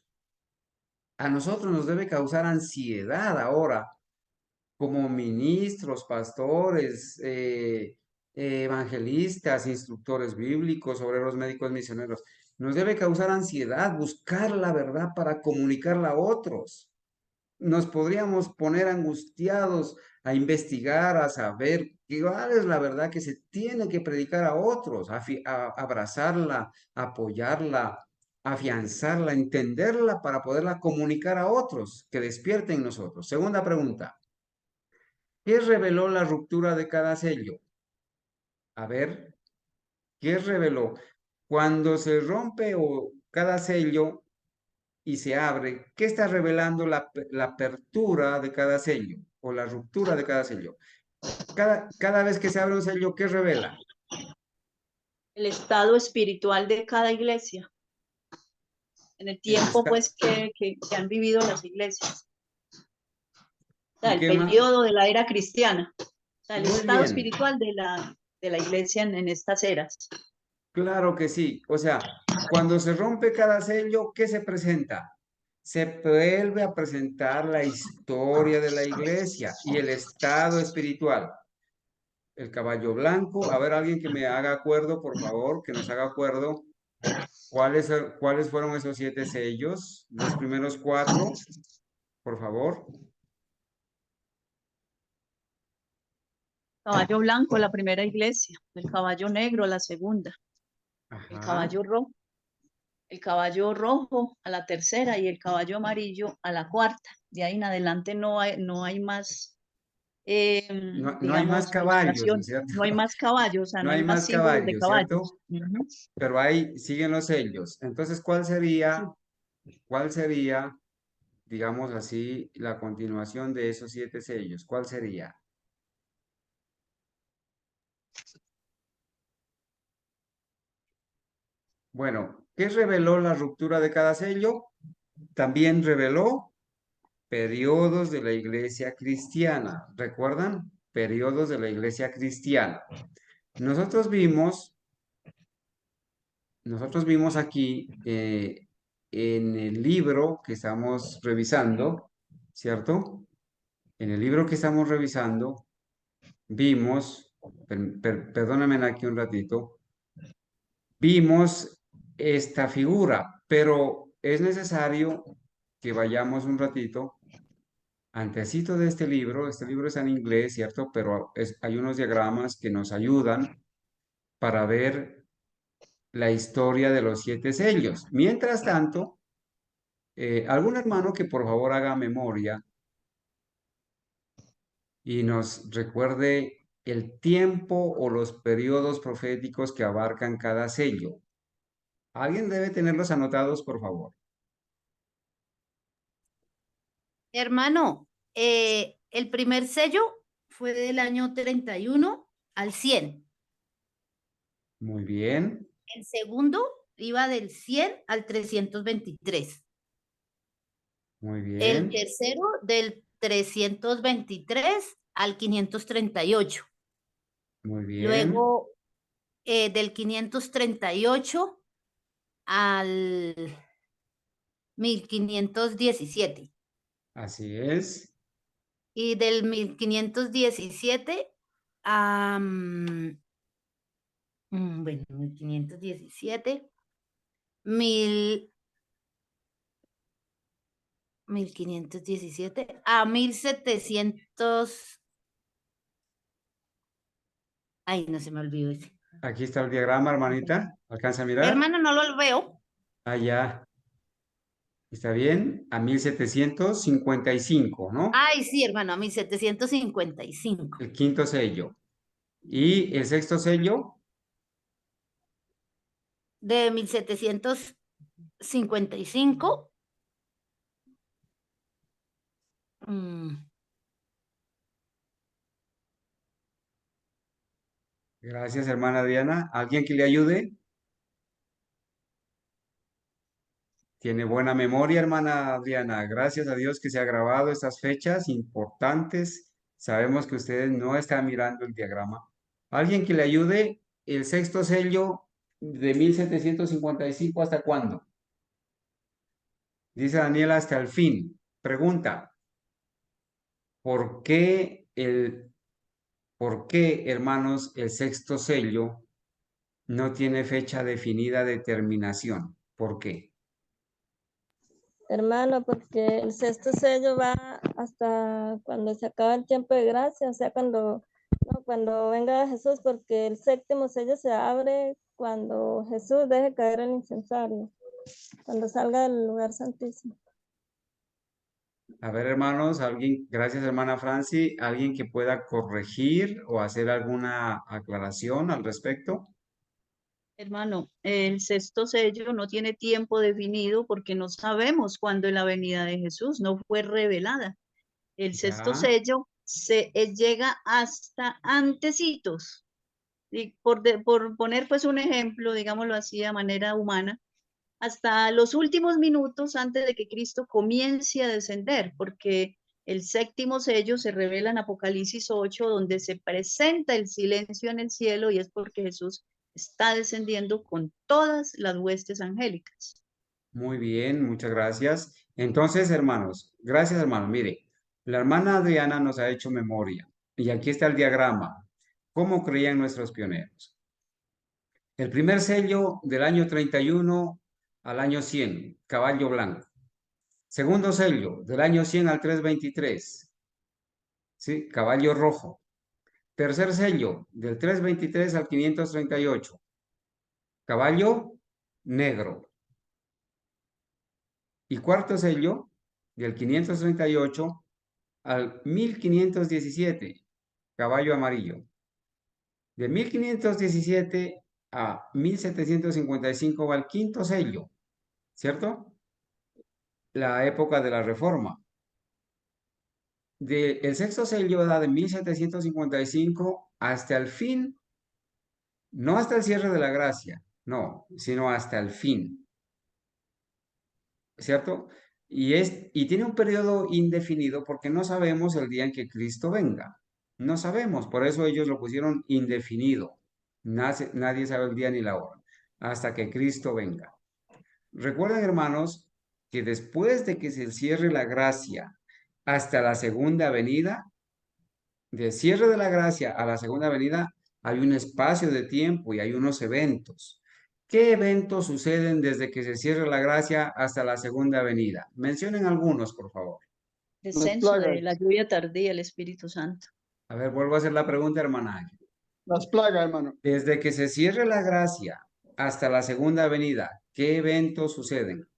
a nosotros nos debe causar ansiedad ahora como ministros, pastores, evangelistas, instructores bíblicos, obreros médicos, misioneros. Nos debe causar ansiedad buscar la verdad para comunicarla a otros. Nos podríamos poner angustiados a investigar, a saber cuál es la verdad que se tiene que predicar a otros, a abrazarla, apoyarla, afianzarla, entenderla para poderla comunicar a otros, que despierten en nosotros. Segunda pregunta, ¿qué reveló la ruptura de cada sello? A ver, ¿qué reveló? Cuando se rompe o cada sello y se abre, ¿qué está revelando la apertura de cada sello o la ruptura de cada sello? Cada vez que se abre un sello, ¿qué revela?
El estado espiritual de cada iglesia, en el tiempo pues que han vivido las iglesias. O sea,
¿Y
el
qué más?
periodo de la era cristiana. O sea, el
Muy
estado
bien,
espiritual de la iglesia en estas eras.
claro que sí. O sea, cuando se rompe cada sello, ¿qué se presenta? Se vuelve a presentar la historia de la iglesia y el estado espiritual. El caballo blanco, a ver, alguien que me haga acuerdo, por favor, que nos haga acuerdo. ¿Cuáles fueron esos 7 sellos? Los primeros 4, por favor.
Caballo blanco, la primera iglesia. El caballo negro, la segunda. El
Ajá.
caballo rojo. El caballo rojo a la tercera y el caballo amarillo a la cuarta. De ahí en adelante no hay más,
No hay más
digamos,
caballos, ¿no es
ilustración.
cierto?
No hay más caballos, o sea,
No
no hay
hay
más
más
símbolos de
caballos,
caballos.
¿cierto? Pero ahí siguen los sellos. Entonces, cuál sería, digamos así, la continuación de esos 7 sellos? ¿Cuál sería? Bueno, ¿qué reveló la ruptura de cada sello? También reveló periodos de la iglesia cristiana. ¿Recuerdan? Periodos de la iglesia cristiana. Nosotros vimos aquí en el libro que estamos revisando, ¿cierto? En el libro que estamos revisando, vimos, perdóname aquí un ratito, vimos esta figura, pero es necesario que vayamos un ratito antecito de este libro está en inglés, ¿cierto? Pero hay unos diagramas que nos ayudan para ver la historia de los 7 sellos. Mientras tanto, algún hermano que por favor haga memoria y nos recuerde el tiempo o los periodos proféticos que abarcan cada sello. Alguien debe tenerlos anotados, por favor.
Hermano, el primer sello fue del año 31 al 100.
Muy bien.
El segundo iba del 100 al 323.
Muy bien.
El tercero del 323 al 538.
Muy bien.
Luego del 538 al 1517.
Así es.
Y del 1517 a... bueno, 1517, 1517 a 1700. Ay, no se me olvidó ese.
Aquí está el diagrama, hermanita. ¿Alcanza a mirar?
Hermano, no lo veo.
Ah, ya. ¿Está bien? A 1755, ¿no?
Ay, sí, hermano, a 1755.
El quinto sello. ¿Y el sexto sello?
De 1755.
Gracias, hermana Diana. ¿Alguien que le ayude? Tiene buena memoria, hermana Adriana. Gracias a Dios que se ha grabado estas fechas importantes. Sabemos que ustedes no están mirando el diagrama. ¿Alguien que le ayude? ¿El sexto sello de 1755 hasta cuándo? Dice Daniela, hasta el fin. Pregunta, ¿por qué, hermanos, el sexto sello no tiene fecha definida de terminación? ¿Por qué?
Hermano, porque el sexto sello va hasta cuando se acaba el tiempo de gracia, o sea, cuando venga Jesús, porque el séptimo sello se abre cuando Jesús deje caer el incensario, cuando salga del lugar santísimo.
A ver, hermanos, alguien, gracias, hermana Franci, alguien que pueda corregir o hacer alguna aclaración al respecto.
Hermano, el sexto sello no tiene tiempo definido porque no sabemos cuándo es la venida de Jesús, no fue revelada. El sexto
Ya.
sello llega hasta antecitos. Y por poner pues un ejemplo, digámoslo así de manera humana, hasta los últimos minutos antes de que Cristo comience a descender, porque el séptimo sello se revela en Apocalipsis 8, donde se presenta el silencio en el cielo y es porque Jesús está descendiendo con todas las huestes angélicas.
Muy bien, muchas gracias. Entonces, hermanos, gracias, hermano. Mire, la hermana Adriana nos ha hecho memoria y aquí está el diagrama. ¿Cómo creían nuestros pioneros? El primer sello del año 31 al año 100, caballo blanco. Segundo sello del año 100 al 323, ¿sí? Caballo rojo. Tercer sello del 323 al 538, caballo negro. Y cuarto sello del 538 al 1517, caballo amarillo. De 1517 a 1755 va el quinto sello, ¿cierto? La época de la Reforma. El sexto sello da de 1755 hasta el fin, no hasta el cierre de la gracia, no, sino hasta el fin, ¿cierto? Y tiene un periodo indefinido porque no sabemos el día en que Cristo venga. No sabemos, por eso ellos lo pusieron indefinido. Nadie sabe el día ni la hora, hasta que Cristo venga. Recuerden, hermanos, que después de que se cierre la gracia hasta la segunda venida, del cierre de la gracia a la segunda venida, hay un espacio de tiempo y hay unos eventos. ¿Qué eventos suceden desde que se cierra la gracia hasta la segunda venida? Mencionen algunos, por favor.
Descenso de la lluvia tardía, el Espíritu Santo.
A ver, vuelvo a hacer la pregunta, hermana Ángel.
Las plagas, hermano.
Desde que se cierre la gracia hasta la segunda venida, ¿qué eventos suceden?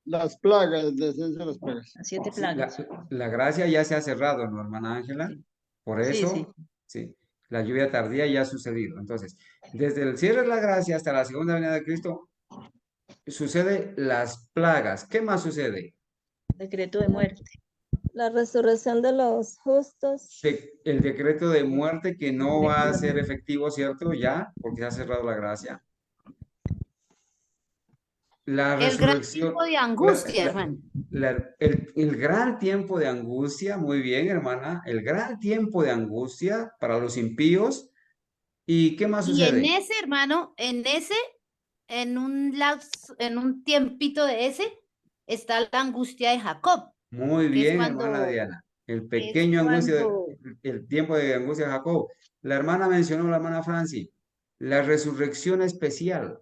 Las plagas, el descenso de las plagas.
Las 7 plagas.
La gracia ya se ha cerrado, ¿no, hermana Ángela?
Sí.
Por eso,
Sí.
¿sí? La lluvia tardía ya ha sucedido. Entonces, desde el cierre de la gracia hasta la segunda venida de Cristo, sucede las plagas. ¿Qué más sucede?
Decreto de muerte.
La resurrección de los justos.
El decreto de muerte que no va a ser efectivo, ¿cierto? Ya, porque se ha cerrado la gracia. La
El gran
resurrección,
tiempo de angustia, hermano.
el gran tiempo de angustia, muy bien, hermana, el gran tiempo de angustia para los impíos. ¿Y qué más
Y en
sucede?
ese, hermano, en un tiempito de ese, está la angustia de Jacob.
Muy
que es
bien,
cuando,
hermana Diana. El
que es
pequeño angustia,
cuando
el tiempo de angustia de Jacob. La hermana mencionó, la hermana Franci, la resurrección especial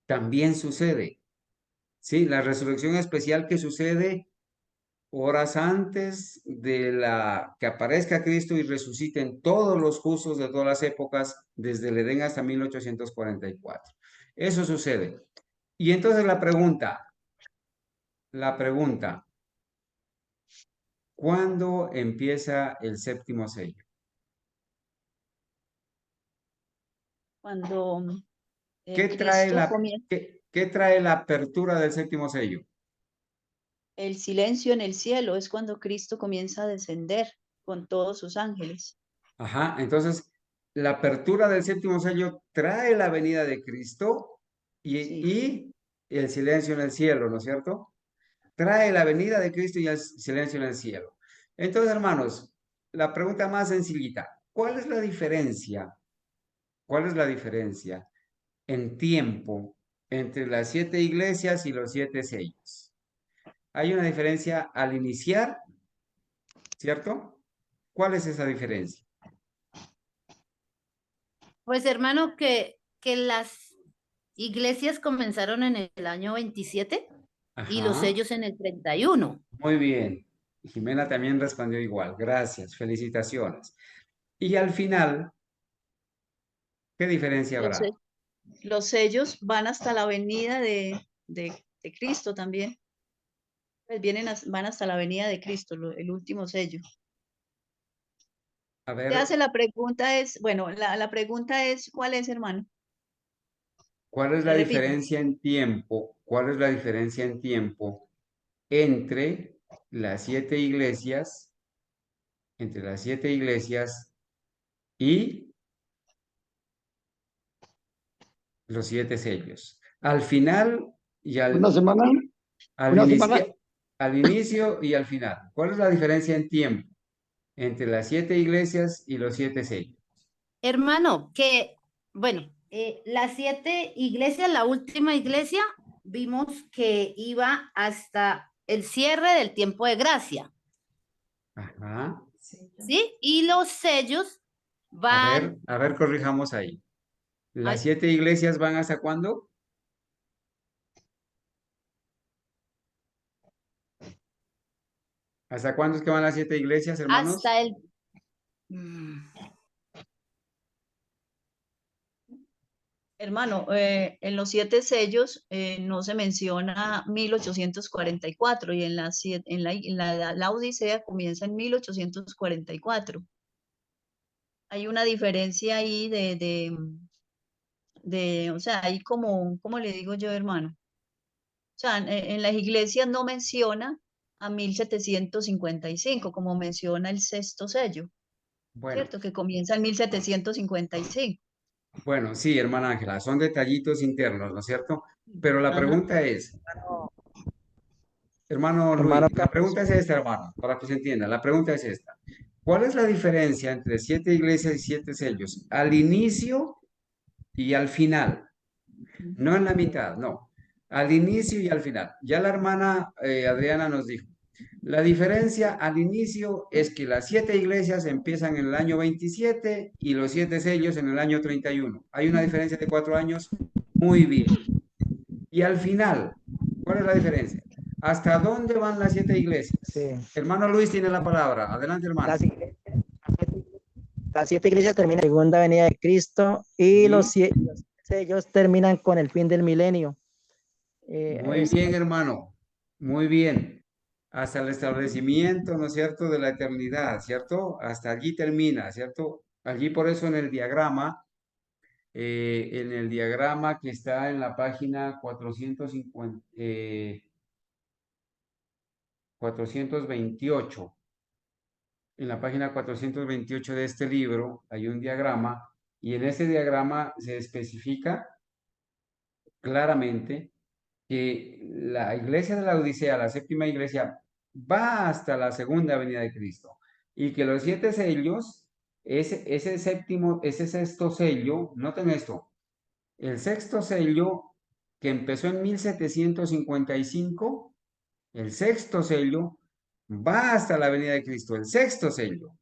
también sucede. Sí, la resurrección especial que sucede horas antes de que aparezca Cristo y resuciten todos los justos de todas las épocas, desde el Edén hasta 1844. Eso sucede. Y entonces la pregunta, ¿cuándo empieza el séptimo sello?
Cuando
¿Qué trae
Cristo comienza
qué trae la apertura del séptimo sello?
el silencio en el cielo, es cuando Cristo comienza a descender con todos sus ángeles.
Ajá, entonces la apertura del séptimo sello trae la venida de Cristo y el silencio en el cielo, ¿no es cierto? Trae la venida de Cristo y el silencio en el cielo. Entonces, hermanos, la pregunta más sencillita, ¿cuál es la diferencia? ¿Cuál es la diferencia en tiempo entre las 7 iglesias y los 7 sellos? Hay una diferencia al iniciar, ¿cierto? ¿Cuál es esa diferencia?
Pues hermano, que las iglesias comenzaron en el año 27 y los
Ajá.
sellos en el 31.
Muy bien. Jimena también respondió igual. Gracias. Felicitaciones. Y al final, ¿qué diferencia
Los,
habrá?
los sellos van hasta la venida de Cristo también. Pues van hasta la venida de Cristo, el último sello.
A
Se hace
ver,
la pregunta es, bueno, la pregunta es, ¿cuál es, hermano?
¿cuál es
Le
la
repito.
diferencia en tiempo? ¿Cuál es la diferencia en tiempo entre las 7 iglesias, y los 7 sellos? Al final y
Una semana,
al inicio y al final. ¿Cuál es la diferencia en tiempo entre las 7 iglesias y los 7 sellos?
Hermano, bueno, las 7 iglesias, la última iglesia, vimos que iba hasta el cierre del tiempo de gracia.
Ajá.
¿Sí? Y los sellos van...
A ver, corrijamos ahí. ¿Las 7 iglesias van hasta cuándo? ¿Hasta cuándo es que van las 7 iglesias, hermanos?
Hasta el...
Hermano, en los 7 sellos no se menciona 1844 y la Odisea comienza en 1844. Hay una diferencia ahí o sea, hay ¿cómo le digo yo, hermano? O sea, en las iglesias no menciona a 1755, como menciona el sexto sello,
Bueno,
¿cierto? Que comienza en 1755.
bueno, sí, hermana Ángela, son detallitos internos, ¿no es cierto? Pero la
Ajá.
pregunta es, hermano
Hermano
Luis, la pregunta es esta, hermano, para que se entienda. La pregunta es esta. ¿Cuál es la diferencia entre 7 iglesias y 7 sellos? Al inicio y al final. No en la mitad, no. Al inicio y al final. Ya la hermana Adriana nos dijo. La diferencia al inicio es que las 7 iglesias empiezan en el año 27 y los 7 sellos en el año 31. Hay una diferencia de 4 años. Muy bien. Y al final, ¿cuál es la diferencia? ¿Hasta dónde van las 7 iglesias?
Sí.
Hermano Luis tiene la palabra. Adelante, hermano.
Las 7 iglesias terminan en la segunda venida de Cristo y
Sí.
los sellos terminan con el fin del milenio.
Muy bien, hermano. Muy bien. hasta el establecimiento, ¿no es cierto?, de la eternidad, ¿cierto? Hasta allí termina, ¿cierto? Allí por eso en el diagrama que está en la página 428, en la página 428 de este libro hay un diagrama y en ese diagrama se especifica claramente que la iglesia de la Odisea, la séptima iglesia, va hasta la segunda venida de Cristo y que los 7 sellos, ese sexto sello, noten esto, el sexto sello que empezó en 1755, el sexto sello va hasta la venida de Cristo, el sexto sello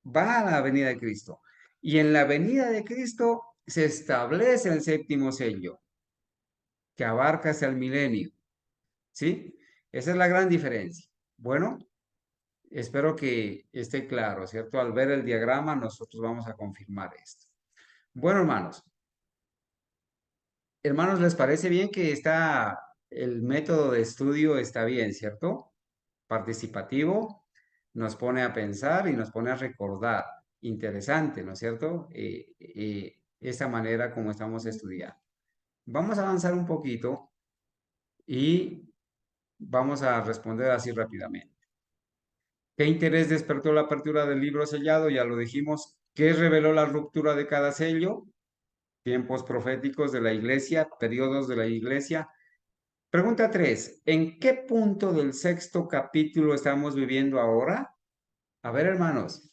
va a la venida de Cristo. Y en la venida de Cristo se establece el séptimo sello, que abarca hasta el milenio. ¿Sí? Esa es la gran diferencia. Bueno, espero que esté claro, ¿cierto? Al ver el diagrama, nosotros vamos a confirmar esto. Bueno, hermanos, ¿les parece bien que el método de estudio está bien, ¿cierto? Participativo, nos pone a pensar y nos pone a recordar. Interesante, ¿no es cierto? Esa manera como estamos estudiando. Vamos a avanzar un poquito y vamos a responder así rápidamente. ¿Qué interés despertó la apertura del libro sellado? Ya lo dijimos. ¿Qué reveló la ruptura de cada sello? Tiempos proféticos de la iglesia, periodos de la iglesia. Pregunta 3. ¿En qué punto del sexto capítulo estamos viviendo ahora? A ver, hermanos.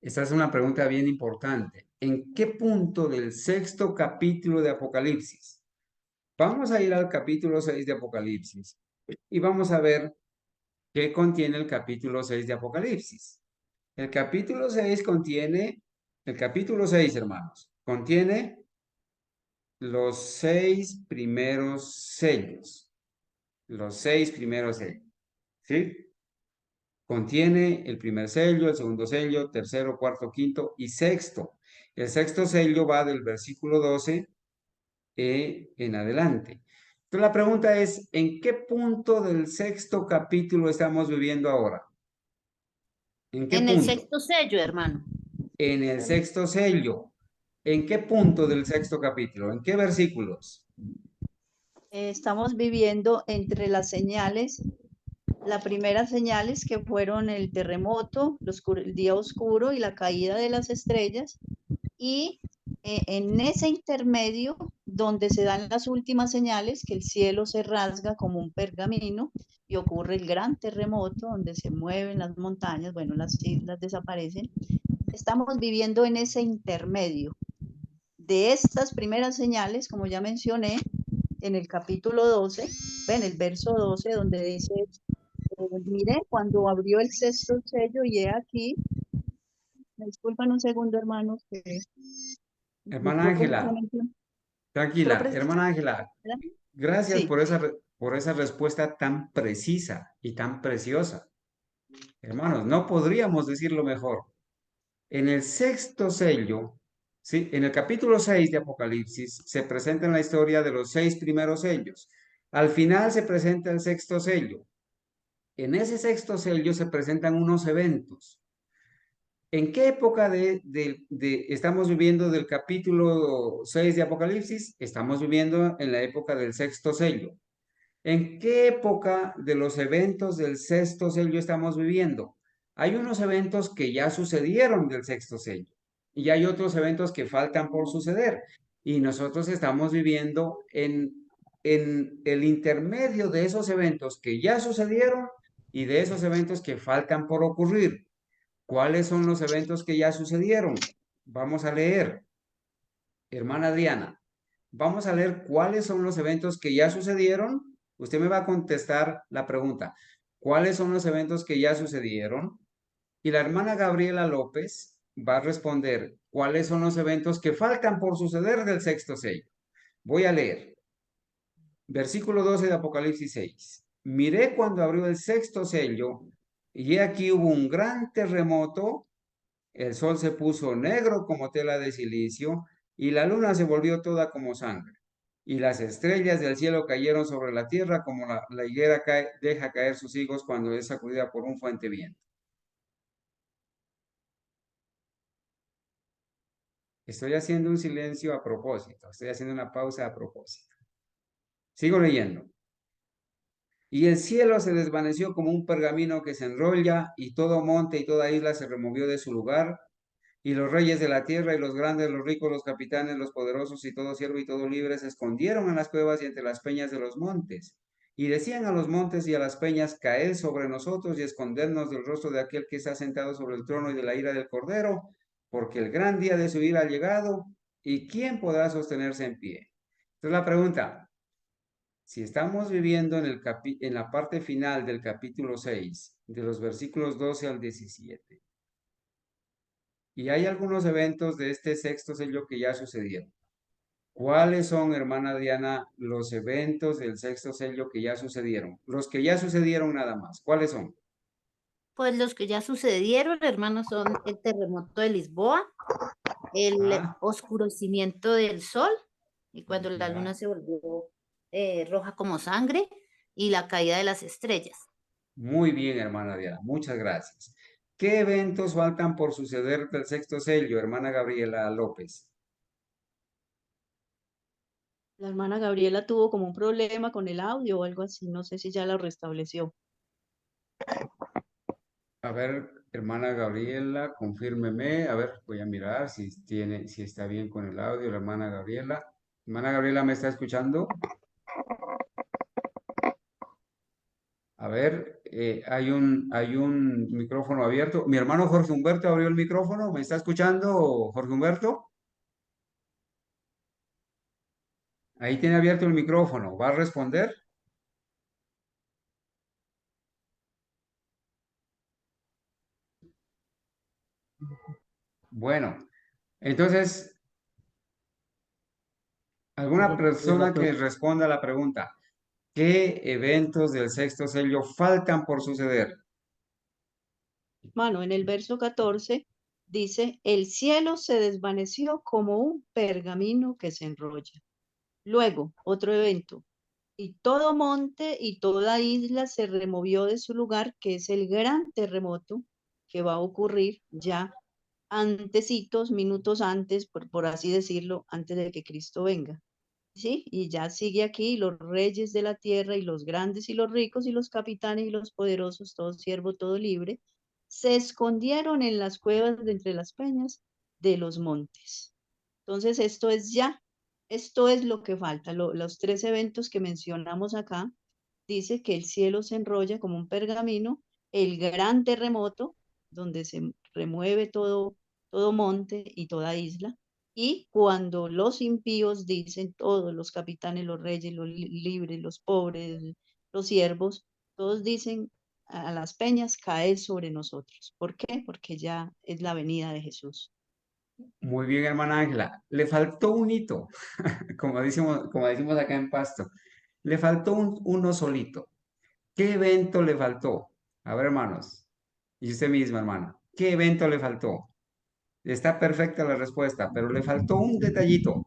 Esta es una pregunta bien importante. ¿En qué punto del sexto capítulo de Apocalipsis? Vamos a ir al capítulo 6 de Apocalipsis y vamos a ver qué contiene el capítulo 6 de Apocalipsis. El capítulo 6 hermanos, contiene los 6 primeros sellos. Los 6 primeros sellos. ¿Sí? Contiene el primer sello, el segundo sello, tercero, cuarto, quinto y sexto. El sexto sello va del versículo 12 en adelante. Entonces la pregunta es, ¿en qué punto del sexto capítulo estamos viviendo ahora? ¿En qué
En el
punto?
sexto sello, hermano.
En el sexto sello. ¿En qué punto del sexto capítulo? ¿En qué versículos?
Estamos viviendo entre las señales. La primera señales que fueron el terremoto, el día oscuro y la caída de las estrellas. Y en ese intermedio, donde se dan las últimas señales, que el cielo se rasga como un pergamino y ocurre el gran terremoto, donde se mueven las montañas, bueno, las islas desaparecen. Estamos viviendo en ese intermedio. De estas primeras señales, como ya mencioné, en el capítulo 12, en el verso 12, donde dice, mire, cuando abrió el sexto sello y he aquí, me disculpan un segundo, hermanos, que
Hermana Ángela, tranquila, hermana Ángela, gracias
Sí.
por esa respuesta tan precisa y tan preciosa. Hermanos, no podríamos decirlo mejor. En el sexto sello, ¿sí? En el capítulo 6 de Apocalipsis, se presenta la historia de los 6 primeros sellos. Al final se presenta el sexto sello. En ese sexto sello se presentan unos eventos. ¿En qué época estamos viviendo del capítulo 6 de Apocalipsis? Estamos viviendo en la época del sexto sello. ¿En qué época de los eventos del sexto sello estamos viviendo? Hay unos eventos que ya sucedieron del sexto sello y hay otros eventos que faltan por suceder. Y nosotros estamos viviendo en el intermedio de esos eventos que ya sucedieron y de esos eventos que faltan por ocurrir. ¿Cuáles son los eventos que ya sucedieron? Vamos a leer. Hermana Adriana, vamos a leer cuáles son los eventos que ya sucedieron. Usted me va a contestar la pregunta. ¿Cuáles son los eventos que ya sucedieron? Y la hermana Gabriela López va a responder cuáles son los eventos que faltan por suceder del sexto sello. Voy a leer. Versículo 12 de Apocalipsis 6. Miré cuando abrió el sexto sello y aquí hubo un gran terremoto. El sol se puso negro como tela de silicio y la luna se volvió toda como sangre. y las estrellas del cielo cayeron sobre la tierra como la higuera deja caer sus higos cuando es sacudida por un fuerte viento. Estoy haciendo un silencio a propósito, estoy haciendo una pausa a propósito. Sigo leyendo. Y el cielo se desvaneció como un pergamino que se enrolla, y todo monte y toda isla se removió de su lugar, y los reyes de la tierra, y los grandes, los ricos, los capitanes, los poderosos, y todo siervo y todo libre, se escondieron en las cuevas y entre las peñas de los montes. Y decían a los montes y a las peñas, caed sobre nosotros y escondernos del rostro de aquel que está sentado sobre el trono y de la ira del Cordero, porque el gran día de su ira ha llegado, ¿y quién podrá sostenerse en pie? Entonces la pregunta, si estamos viviendo en la parte final del capítulo 6, de los versículos 12 al 17, y hay algunos eventos de este sexto sello que ya sucedieron. ¿Cuáles son, hermana Diana, los eventos del sexto sello que ya sucedieron? Los que ya sucedieron nada más. ¿Cuáles son?
Pues los que ya sucedieron, hermanos, son el terremoto de Lisboa, el
Ah,
oscurecimiento del sol, y cuando la luna
ya.
se volvió roja como sangre, y la caída de las estrellas.
Muy bien, hermana Diana. Muchas gracias. ¿Qué eventos faltan por suceder del sexto sello, hermana Gabriela López?
La hermana Gabriela tuvo como un problema con el audio o algo así, no sé si ya lo restableció.
A ver, hermana Gabriela, confírmeme. A ver, voy a mirar si está bien con el audio, la hermana Gabriela. Hermana Gabriela, ¿me está escuchando? A ver, hay un micrófono abierto. Mi hermano Jorge Humberto abrió el micrófono. ¿Me está escuchando, Jorge Humberto? Ahí tiene abierto el micrófono. ¿Va a responder? Bueno, entonces, alguna persona que responda a la pregunta, ¿qué eventos del sexto sello faltan por suceder?
Hermano, en el verso 14 dice, el cielo se desvaneció como un pergamino que se enrolla. Luego, otro evento, y todo monte y toda isla se removió de su lugar, que es el gran terremoto que va a ocurrir ya antecitos, minutos antes, por así decirlo, antes de que Cristo venga. ¿Sí? Y ya sigue aquí los reyes de la tierra y los grandes y los ricos y los capitanes y los poderosos, todo siervo, todo libre, se escondieron en las cuevas de entre las peñas de los montes. Entonces, esto es ya, esto es lo que falta. Los tres eventos que mencionamos acá, dice que el cielo se enrolla como un pergamino, el gran terremoto, donde se remueve todo monte y toda isla, y cuando los impíos dicen, todos los capitanes, los reyes, los libres, los pobres, los siervos, todos dicen a las peñas, caed sobre nosotros. ¿Por qué? Porque ya es la venida de Jesús.
Muy bien, hermana Ángela. Le faltó un hito, como decimos acá en Pasto. Le faltó uno solito. ¿Qué evento le faltó? A ver, hermanos. Y usted misma, hermana. ¿Qué evento le faltó? Está perfecta la respuesta, pero le faltó un detallito.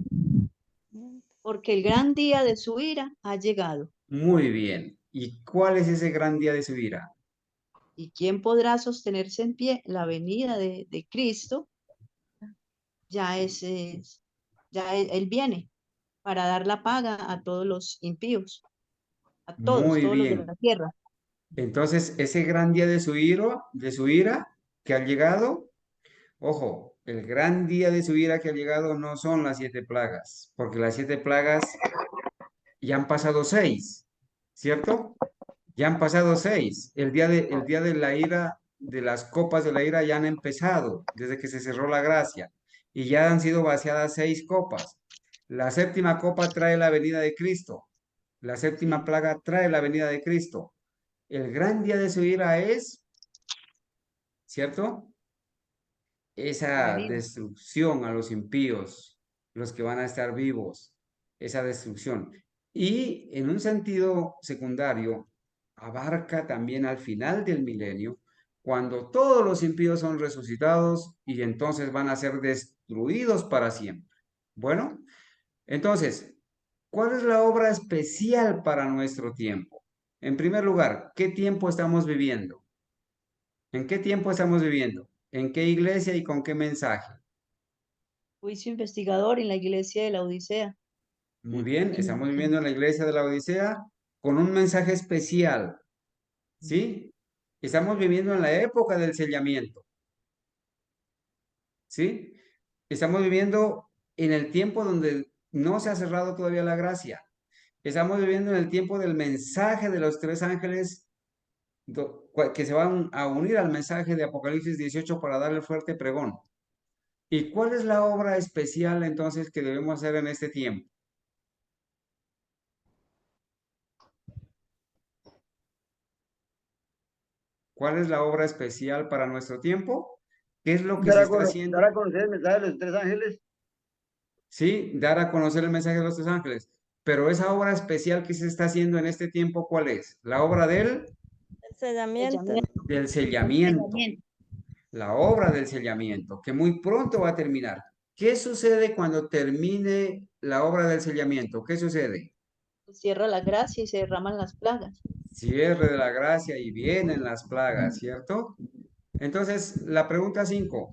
Porque el gran día de su ira ha llegado.
Muy bien. ¿Y cuál es ese gran día de su ira?
¿Y quién podrá sostenerse en pie? La venida de Cristo ya él viene para dar la paga a todos los impíos, a
Muy
todos los de
bien.
la tierra.
Entonces, ese gran día de su ira que ha llegado, ojo, el gran día de su ira que ha llegado no son las 7 plagas, porque las 7 plagas ya han pasado 6, ¿cierto? Ya han pasado 6. El día de la ira, de las copas de la ira ya han empezado desde que se cerró la gracia y ya han sido vaciadas 6 copas. La séptima copa trae la venida de Cristo. La séptima
Sí,
plaga trae la venida de Cristo. El gran día de su ira es, ¿cierto?
la
Esa
venida.
destrucción a los impíos, los que van a estar vivos, esa destrucción. Y en un sentido secundario, abarca también al final del milenio, cuando todos los impíos son resucitados y entonces van a ser destruidos para siempre. Bueno, entonces, ¿Cuál es la obra especial para nuestro tiempo? En primer lugar, ¿qué tiempo estamos viviendo? ¿En qué tiempo estamos viviendo? ¿En qué iglesia y con qué mensaje?
Juicio investigador en la iglesia de la Odisea.
Muy bien, estamos viviendo en la iglesia de la Odisea con un mensaje especial, ¿sí? Estamos viviendo en la época del sellamiento, ¿sí? Estamos viviendo en el tiempo donde no se ha cerrado todavía la gracia. Estamos viviendo en el tiempo del mensaje de los tres ángeles que se van a unir al mensaje de Apocalipsis 18 para dar el fuerte pregón. ¿Y cuál es la obra especial entonces que debemos hacer en este tiempo? ¿Cuál es la obra especial para nuestro tiempo? ¿Qué es lo que se está haciendo?
Dar a conocer el mensaje de los tres ángeles.
Sí, dar a conocer el mensaje de los tres ángeles. Pero esa obra especial que se está haciendo en este tiempo, ¿cuál es? La obra
El sellamiento.
del sellamiento. La obra del sellamiento, que muy pronto va a terminar. ¿Qué sucede cuando termine la obra del sellamiento? ¿Qué sucede?
Cierra la gracia y se derraman las plagas.
Cierre de la gracia y vienen las plagas, ¿cierto? Entonces, la pregunta 5.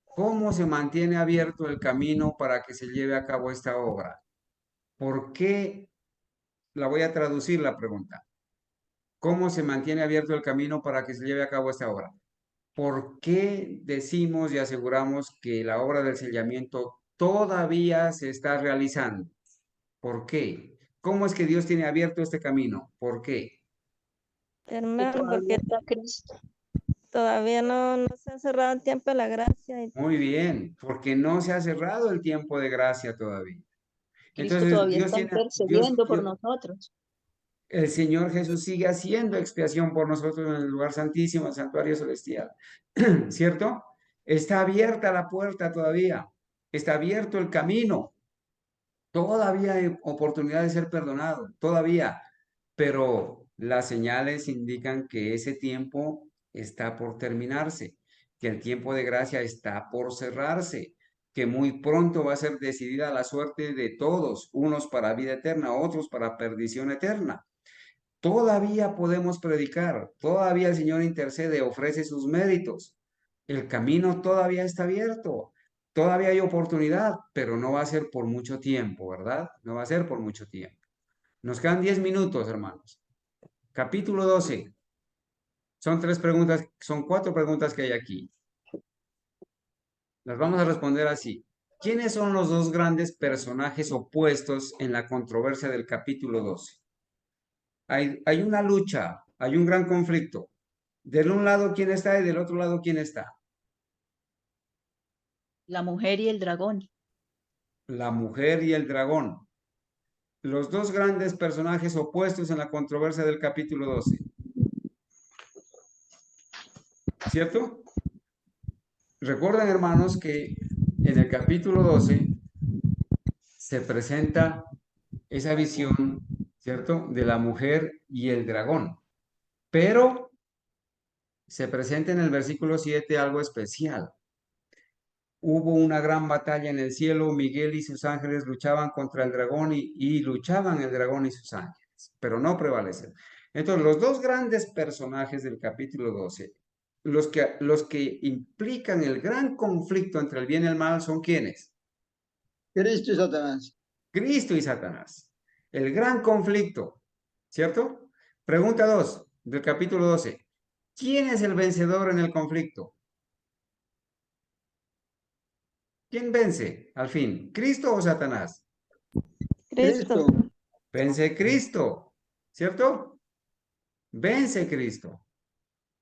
¿Cómo se mantiene abierto el camino para que se lleve a cabo esta obra? ¿Por qué? La voy a traducir la pregunta. ¿Cómo se mantiene abierto el camino para que se lleve a cabo esta obra? ¿Por qué decimos y aseguramos que la obra del sellamiento todavía se está realizando? ¿Por qué? ¿Cómo es que Dios tiene abierto este camino? ¿Por qué?
Hermano, porque todavía no se ha cerrado el tiempo de la gracia.
Muy bien, porque no se ha cerrado el tiempo de gracia todavía.
Cristo
Entonces,
todavía está intercediendo por nosotros.
El Señor Jesús sigue haciendo expiación por nosotros en el lugar santísimo, el santuario celestial. ¿Cierto? Está abierta la puerta todavía. Está abierto el camino. Todavía hay oportunidad de ser perdonado. Todavía. Pero las señales indican que ese tiempo está por terminarse, que el tiempo de gracia está por cerrarse, que muy pronto va a ser decidida la suerte de todos, unos para vida eterna, otros para perdición eterna. Todavía podemos predicar, todavía el Señor intercede, ofrece sus méritos. El camino todavía está abierto, todavía hay oportunidad, pero no va a ser por mucho tiempo, ¿verdad? No va a ser por mucho tiempo. Nos quedan 10 minutos, hermanos. Capítulo 12. Son 4 preguntas que hay aquí. Las vamos a responder así. ¿Quiénes son los dos grandes personajes opuestos en la controversia del capítulo 12? Hay una lucha, hay un gran conflicto. Del un lado quién está y del otro lado quién está.
La mujer y el dragón.
La mujer y el dragón. Los dos grandes personajes opuestos en la controversia del capítulo 12. ¿Cierto? Recuerden, hermanos, que en el capítulo 12 se presenta esa visión, ¿cierto?, de la mujer y el dragón. Pero se presenta en el versículo 7 algo especial. Hubo una gran batalla en el cielo, Miguel y sus ángeles luchaban contra el dragón y luchaban el dragón y sus ángeles, pero no prevalecieron. Entonces, los dos grandes personajes del capítulo 12, los que implican el gran conflicto entre el bien y el mal, ¿son quiénes?
Cristo y Satanás.
Cristo y Satanás. El gran conflicto, ¿cierto? Pregunta 2 del capítulo 12. ¿Quién es el vencedor en el conflicto? ¿Quién vence al fin? ¿Cristo o Satanás?
Cristo.
Vence Cristo, ¿cierto? Vence Cristo.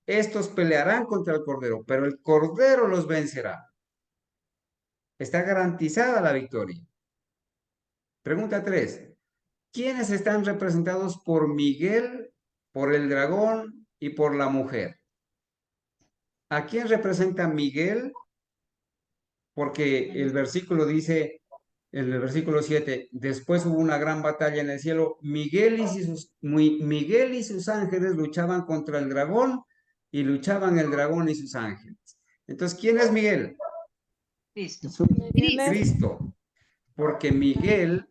Estos pelearán contra el Cordero, pero el Cordero los vencerá. Está garantizada la victoria. Pregunta 3. ¿Quiénes están representados por Miguel, por el dragón y por la mujer? ¿A quién representa Miguel? Porque el versículo dice, en el versículo 7, después hubo una gran batalla en el cielo. Miguel y sus ángeles luchaban contra el dragón y luchaban el dragón y sus ángeles. Entonces, ¿quién es Miguel?
Cristo.
Cristo. Porque Miguel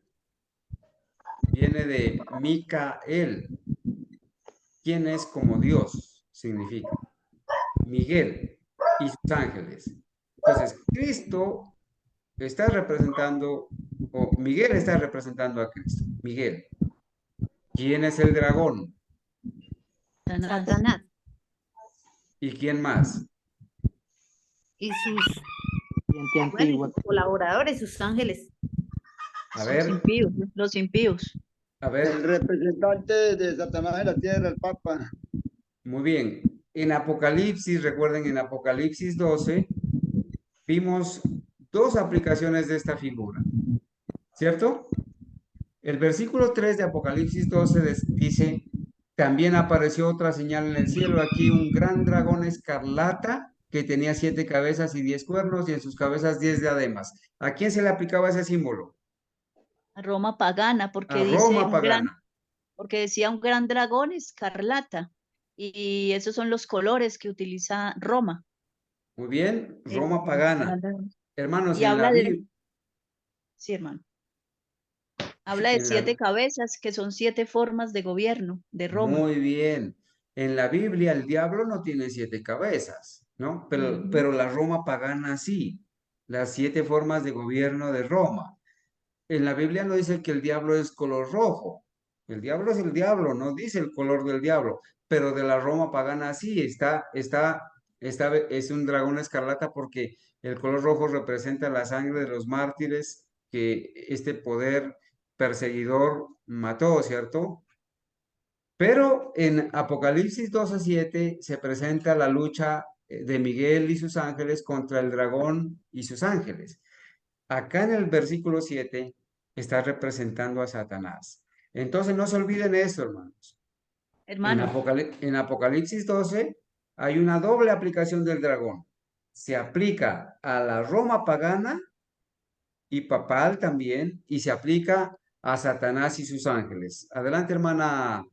viene de Micael. ¿Quién es como Dios? Significa Miguel y sus ángeles. Entonces, Cristo está representando, o Miguel está representando a Cristo. Miguel. ¿Quién es el dragón?
Satanás
¿Y quién más?
y sus,
Gente
bueno, y
antigua.
sus colaboradores, sus ángeles.
A
Los
ver,
impíos, los impíos.
a
El
ver,
representante de Satanás en la tierra, el Papa.
muy bien. En Apocalipsis, recuerden, en Apocalipsis 12, vimos dos aplicaciones de esta figura, ¿cierto? El versículo 3 de Apocalipsis 12 dice, también apareció otra señal en el cielo, aquí un gran dragón escarlata que tenía 7 cabezas y 10 cuernos y en sus cabezas 10 diademas. ¿A quién se le aplicaba ese símbolo?
A Roma pagana,
A Roma pagana.
porque decía un gran dragón escarlata. Y esos son los colores que utiliza Roma.
Muy bien,
el
Roma pagana.
gran dragón.
Hermanos,
Y
en la
habla de,
Biblia,
sí, hermano. Habla de 7 cabezas, que son 7 formas de gobierno de Roma.
muy bien. En la Biblia el diablo no tiene 7 cabezas, ¿no?
Ujú.
Pero la Roma pagana sí. Las 7 formas de gobierno de Roma. En la Biblia no dice que el diablo es color rojo. El diablo es el diablo, no dice el color del diablo. Pero de la Roma pagana sí, es un dragón escarlata porque el color rojo representa la sangre de los mártires que este poder perseguidor mató, ¿cierto? Pero en Apocalipsis 12:7 se presenta la lucha de Miguel y sus ángeles contra el dragón y sus ángeles. Acá en el versículo 7 está representando a Satanás. Entonces no se olviden esto, hermanos.
Hermano,
En Apocalipsis 12 hay una doble aplicación del dragón. Se aplica a la Roma pagana y papal también, y se aplica a Satanás y sus ángeles. Adelante, hermana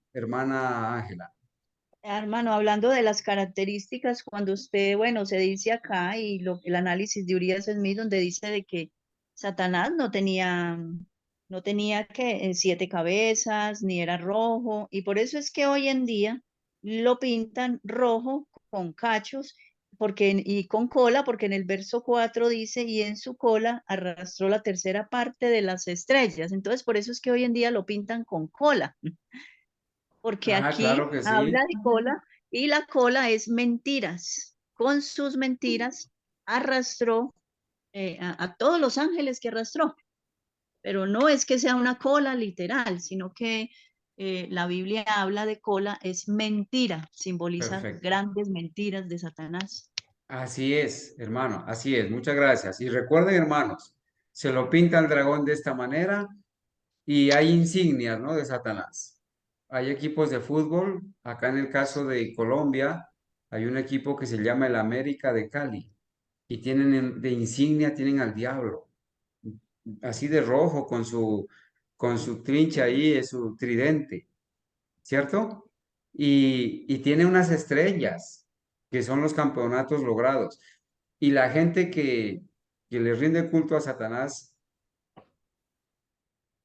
Ángela.
hermano, hablando de las características, cuando usted, bueno, se dice acá, y el análisis de Urias Smith, donde dice de que Satanás no tenía que 7 cabezas, ni era rojo, y por eso es que hoy en día lo pintan rojo con cachos, y con cola, porque en el verso 4 dice, y en su cola arrastró la tercera parte de las estrellas. Entonces, por eso es que hoy en día lo pintan con cola, porque
Ah,
aquí
claro que
habla
sí.
de cola y la cola es mentiras. Con sus mentiras arrastró a todos los ángeles que arrastró, pero no es que sea una cola literal, sino que la Biblia habla de cola, es mentira, simboliza
Perfecto.
grandes mentiras de Satanás.
Así es, hermano, así es. Muchas gracias. Y recuerden, hermanos, se lo pinta el dragón de esta manera y hay insignias, ¿no? De Satanás. Hay equipos de fútbol. Acá en el caso de Colombia, hay un equipo que se llama el América de Cali y tienen de insignia, tienen al diablo, así de rojo con su trincha ahí, es su tridente, ¿cierto? Y tiene unas estrellas que son los campeonatos logrados. Y la gente que le rinde culto a Satanás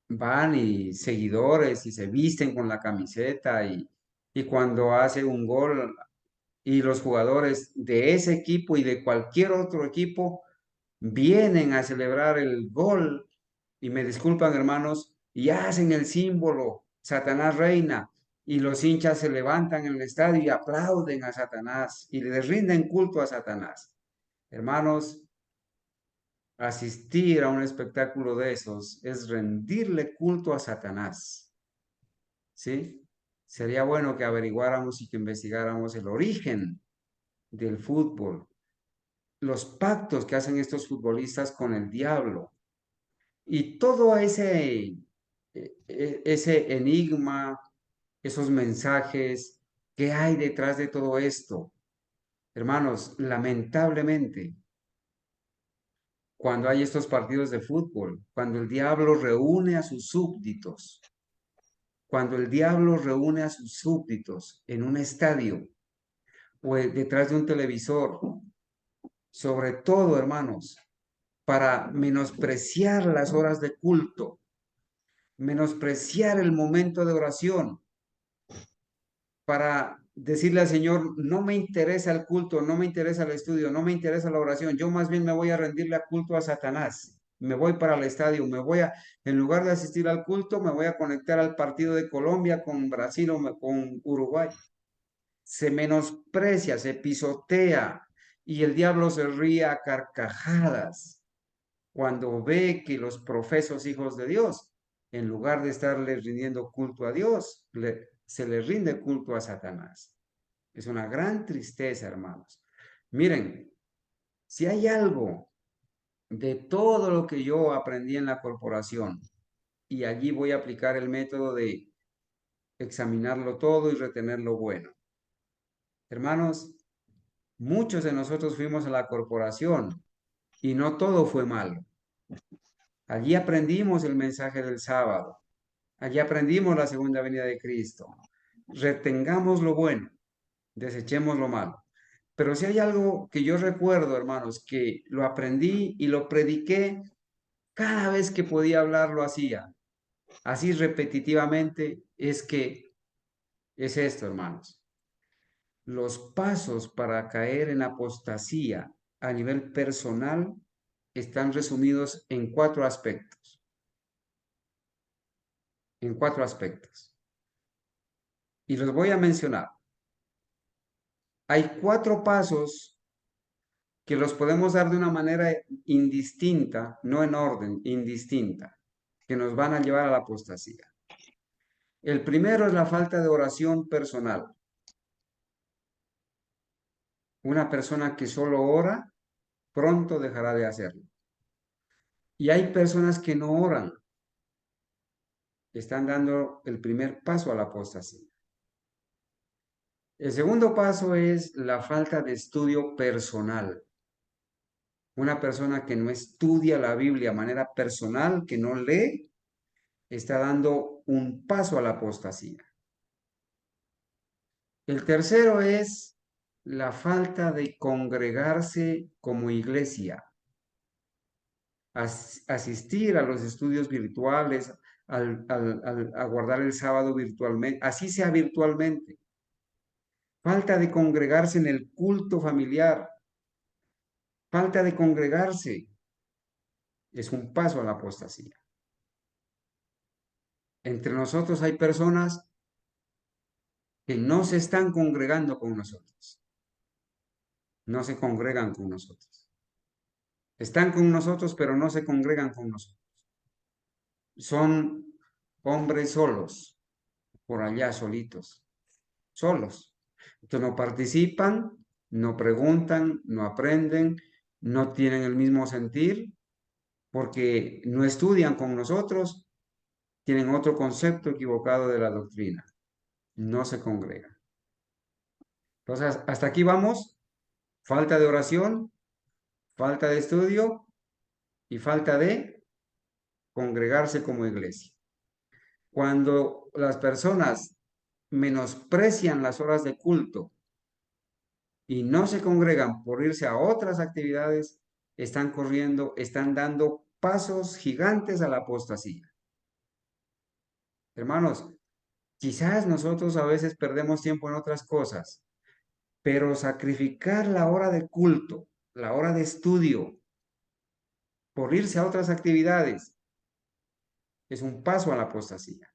van y seguidores y se visten con la camiseta y cuando hace un gol y los jugadores de ese equipo y de cualquier otro equipo vienen a celebrar el gol y me disculpan hermanos y hacen el símbolo Satanás reina y los hinchas se levantan en el estadio y aplauden a Satanás y le rinden culto a Satanás. Hermanos, asistir a un espectáculo de esos es rendirle culto a Satanás. ¿Sí? Sería bueno que averiguáramos y que investigáramos el origen del fútbol, los pactos que hacen estos futbolistas con el diablo y todo ese enigma, esos mensajes que hay detrás de todo esto. Hermanos, lamentablemente, cuando hay estos partidos de fútbol, cuando el diablo reúne a sus súbditos, cuando el diablo reúne a sus súbditos en un estadio o detrás de un televisor, sobre todo, hermanos, para menospreciar las horas de culto, menospreciar el momento de oración para decirle al Señor, no me interesa el culto, no me interesa el estudio, no me interesa la oración, yo más bien me voy a rendirle a culto a Satanás. Me voy para el estadio, en lugar de asistir al culto, me voy a conectar al partido de Colombia con Brasil o con Uruguay. Se menosprecia, se pisotea y el diablo se ríe a carcajadas cuando ve que los profesos hijos de Dios, en lugar de estarle rindiendo culto a Dios, se le rinde culto a Satanás. Es una gran tristeza, hermanos. Miren, si hay algo de todo lo que yo aprendí en la corporación, y allí voy a aplicar el método de examinarlo todo y retener lo bueno. Hermanos, muchos de nosotros fuimos a la corporación y no todo fue malo. Allí aprendimos el mensaje del sábado. Allí aprendimos la segunda venida de Cristo. Retengamos lo bueno, desechemos lo malo. Pero si hay algo que yo recuerdo, hermanos, que lo aprendí y lo prediqué cada vez que podía hablar, lo hacía. Así repetitivamente, es esto, hermanos. Los pasos para caer en apostasía a nivel personal están resumidos en 4 aspectos. En 4 aspectos. Y los voy a mencionar. Hay 4 pasos que los podemos dar de una manera indistinta, no en orden, indistinta, que nos van a llevar a la apostasía. El primero es la falta de oración personal. Una persona que solo ora, pronto dejará de hacerlo. Y hay personas que no oran. Están dando el primer paso a la apostasía. El segundo paso es la falta de estudio personal. Una persona que no estudia la Biblia de manera personal, que no lee, está dando un paso a la apostasía. El tercero es la falta de congregarse como iglesia. Asistir a los estudios virtuales, a guardar el sábado virtualmente, así sea virtualmente. Falta de congregarse en el culto familiar. Falta de congregarse es un paso a la apostasía. Entre nosotros hay personas que no se están congregando con nosotros. No se congregan con nosotros. Están con nosotros, pero no se congregan con nosotros. Son hombres solos, por allá solitos, solos. Entonces no participan, no preguntan, no aprenden, no tienen el mismo sentir, porque no estudian con nosotros, tienen otro concepto equivocado de la doctrina. No se congregan. Entonces, hasta aquí vamos. Falta de oración, falta de estudio y falta de congregarse como iglesia. Cuando las personas menosprecian las horas de culto y no se congregan por irse a otras actividades, están corriendo, están dando pasos gigantes a la apostasía. Hermanos, quizás nosotros a veces perdemos tiempo en otras cosas, pero sacrificar la hora de culto, la hora de estudio, por irse a otras actividades, es un paso a la apostasía.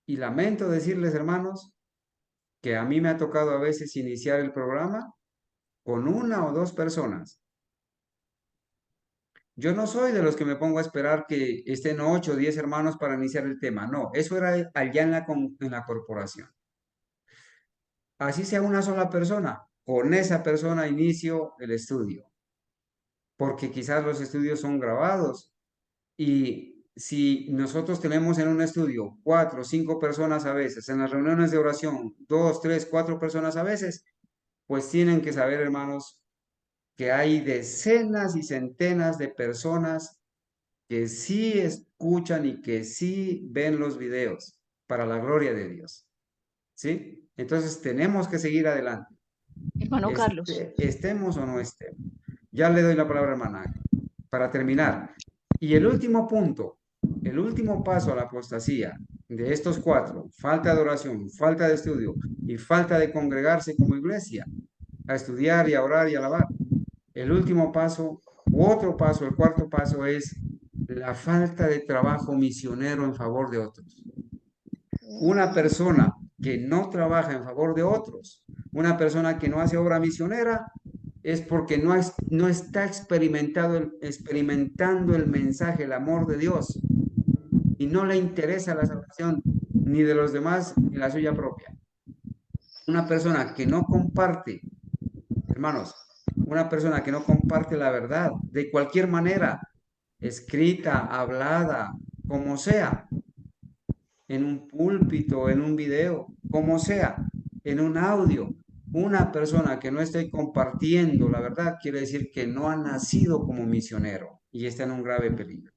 Y lamento decirles, hermanos, que a mí me ha tocado a veces iniciar el programa con 1 o 2 personas. Yo no soy de los que me pongo a esperar que estén 8 o 10 hermanos para iniciar el tema. No, eso era allá en la corporación. Así sea una sola persona, con esa persona inicio el estudio. Porque quizás los estudios son grabados y si nosotros tenemos en un estudio 4 o 5 personas a veces, en las reuniones de oración 2, 3, 4 personas a veces, pues tienen que saber, hermanos, que hay decenas y centenas de personas que sí escuchan y que sí ven los videos para la gloria de Dios. ¿Sí? Entonces tenemos que seguir adelante.
Hermano Carlos.
Estemos o no estemos. Ya le doy la palabra a hermana para terminar. Y el último punto El último paso a la apostasía de estos cuatro, falta de oración, falta de estudio y falta de congregarse como iglesia, a estudiar y a orar y a alabar. El último paso, u otro paso, el cuarto paso es la falta de trabajo misionero en favor de otros. Una persona que no trabaja en favor de otros, una persona que no hace obra misionera, es porque no está experimentando el mensaje, el amor de Dios, y no le interesa la salvación ni de los demás ni la suya propia. Una persona que no comparte, hermanos, una persona que no comparte la verdad de cualquier manera, escrita, hablada, como sea, en un púlpito, en un video, como sea, en un audio. Una persona que no esté compartiendo la verdad quiere decir que no ha nacido como misionero y está en un grave peligro.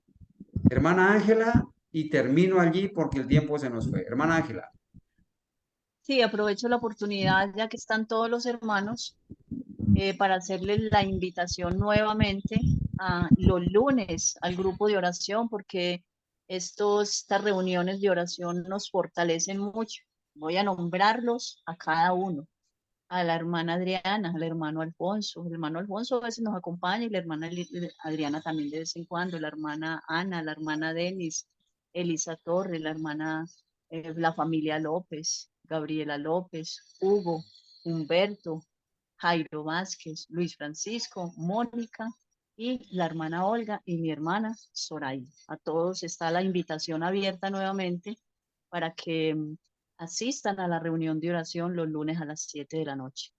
Hermana Ángela, y termino allí porque el tiempo se nos fue. Hermana Ángela.
Sí, aprovecho la oportunidad ya que están todos los hermanos para hacerles la invitación nuevamente a los lunes al grupo de oración, porque estas reuniones de oración nos fortalecen mucho. Voy a nombrarlos a cada uno. A la hermana Adriana, al hermano Alfonso. El hermano Alfonso a veces nos acompaña y la hermana Adriana también de vez en cuando, la hermana Ana, la hermana Denis, Elisa Torre, la hermana, la familia López, Gabriela López, Hugo, Humberto, Jairo Vázquez, Luis Francisco, Mónica y la hermana Olga y mi hermana Soraya. A todos está la invitación abierta nuevamente para que asistan a la reunión de oración los lunes a las 7 de la noche.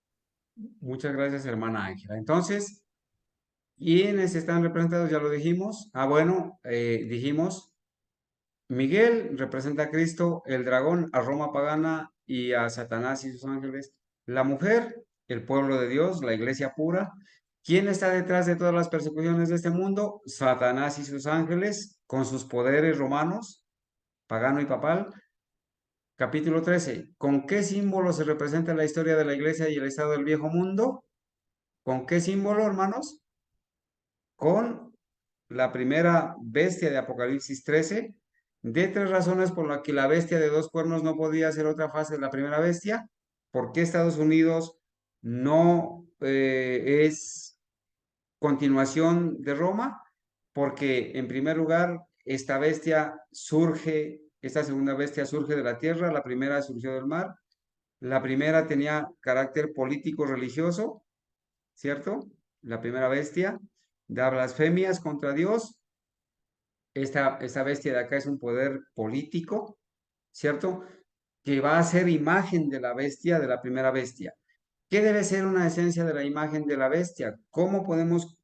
Muchas gracias, hermana Ángela. Entonces, ¿quiénes están representados? Ya lo dijimos. Bueno, dijimos, Miguel representa a Cristo, el dragón a Roma pagana y a Satanás y sus ángeles. La mujer, el pueblo de Dios, la iglesia pura. ¿Quién está detrás de todas las persecuciones de este mundo? Satanás y sus ángeles, con sus poderes romanos, pagano y papal. Capítulo 13. ¿Con qué símbolo se representa la historia de la iglesia y el estado del viejo mundo? ¿Con qué símbolo, hermanos? Con la primera bestia de Apocalipsis 13, de 3 razones por las que la bestia de 2 cuernos no podía ser otra fase de la primera bestia. ¿Por qué Estados Unidos no es continuación de Roma? Porque en primer lugar, esta segunda bestia surge de la tierra, la primera surgió del mar. La primera tenía carácter político religioso, ¿cierto? La primera bestia da blasfemias contra Dios. Esta bestia de acá es un poder político, ¿cierto? Que va a ser imagen de la bestia, de la primera bestia. ¿Qué debe ser una esencia de la imagen de la bestia? ¿Cómo podemos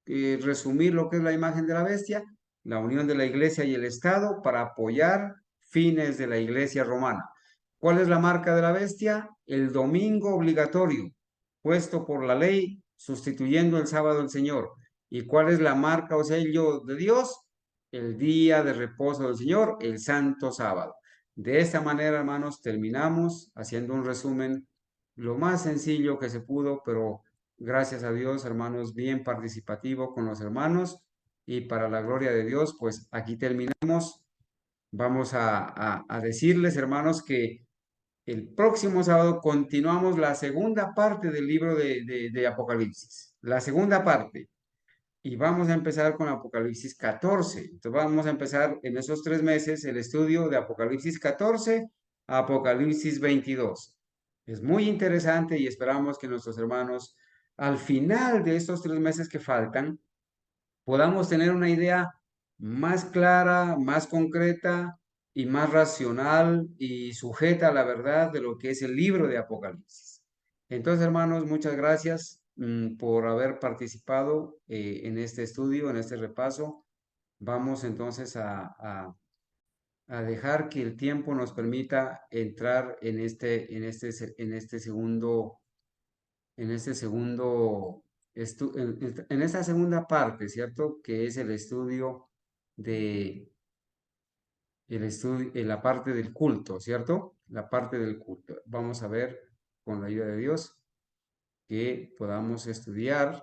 resumir lo que es la imagen de la bestia? La unión de la iglesia y el Estado para apoyar fines de la iglesia romana. ¿Cuál es la marca de la bestia? El domingo obligatorio, puesto por la ley, sustituyendo el sábado del Señor. ¿Y cuál es la marca o sello de Dios? El día de reposo del Señor, el santo sábado. De esta manera, hermanos, terminamos haciendo un resumen lo más sencillo que se pudo, pero gracias a Dios, hermanos, bien participativo con los hermanos y para la gloria de Dios, pues aquí terminamos. Vamos a decirles, hermanos, que el próximo sábado continuamos la segunda parte del libro de Apocalipsis, la segunda parte. Y vamos a empezar con Apocalipsis 14. Entonces vamos a empezar en esos 3 meses el estudio de Apocalipsis 14 a Apocalipsis 22. Es muy interesante y esperamos que nuestros hermanos, al final de estos 3 meses que faltan, podamos tener una idea más clara, más concreta y más racional y sujeta a la verdad de lo que es el libro de Apocalipsis. Entonces, hermanos, muchas gracias por haber participado en este estudio, en este repaso. Vamos entonces a dejar que el tiempo nos permita entrar en esta segunda parte, ¿cierto? Que es el estudio en la parte del culto, ¿cierto? La parte del culto. Vamos a ver, con la ayuda de Dios, que podamos estudiar.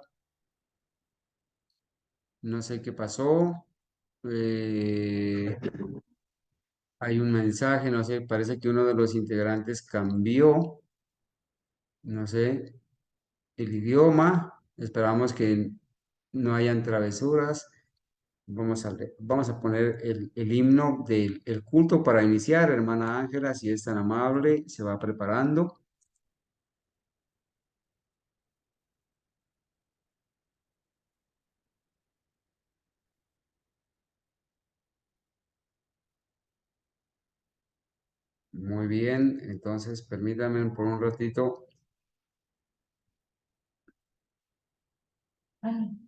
No sé qué pasó. Hay un mensaje, no sé, parece que uno de los integrantes cambió, no sé, el idioma. Esperamos que no hayan travesuras. Vamos a poner el himno del el culto para iniciar, hermana Ángela, si es tan amable, se va preparando. Muy bien, entonces permítanme por un ratito.
Ay,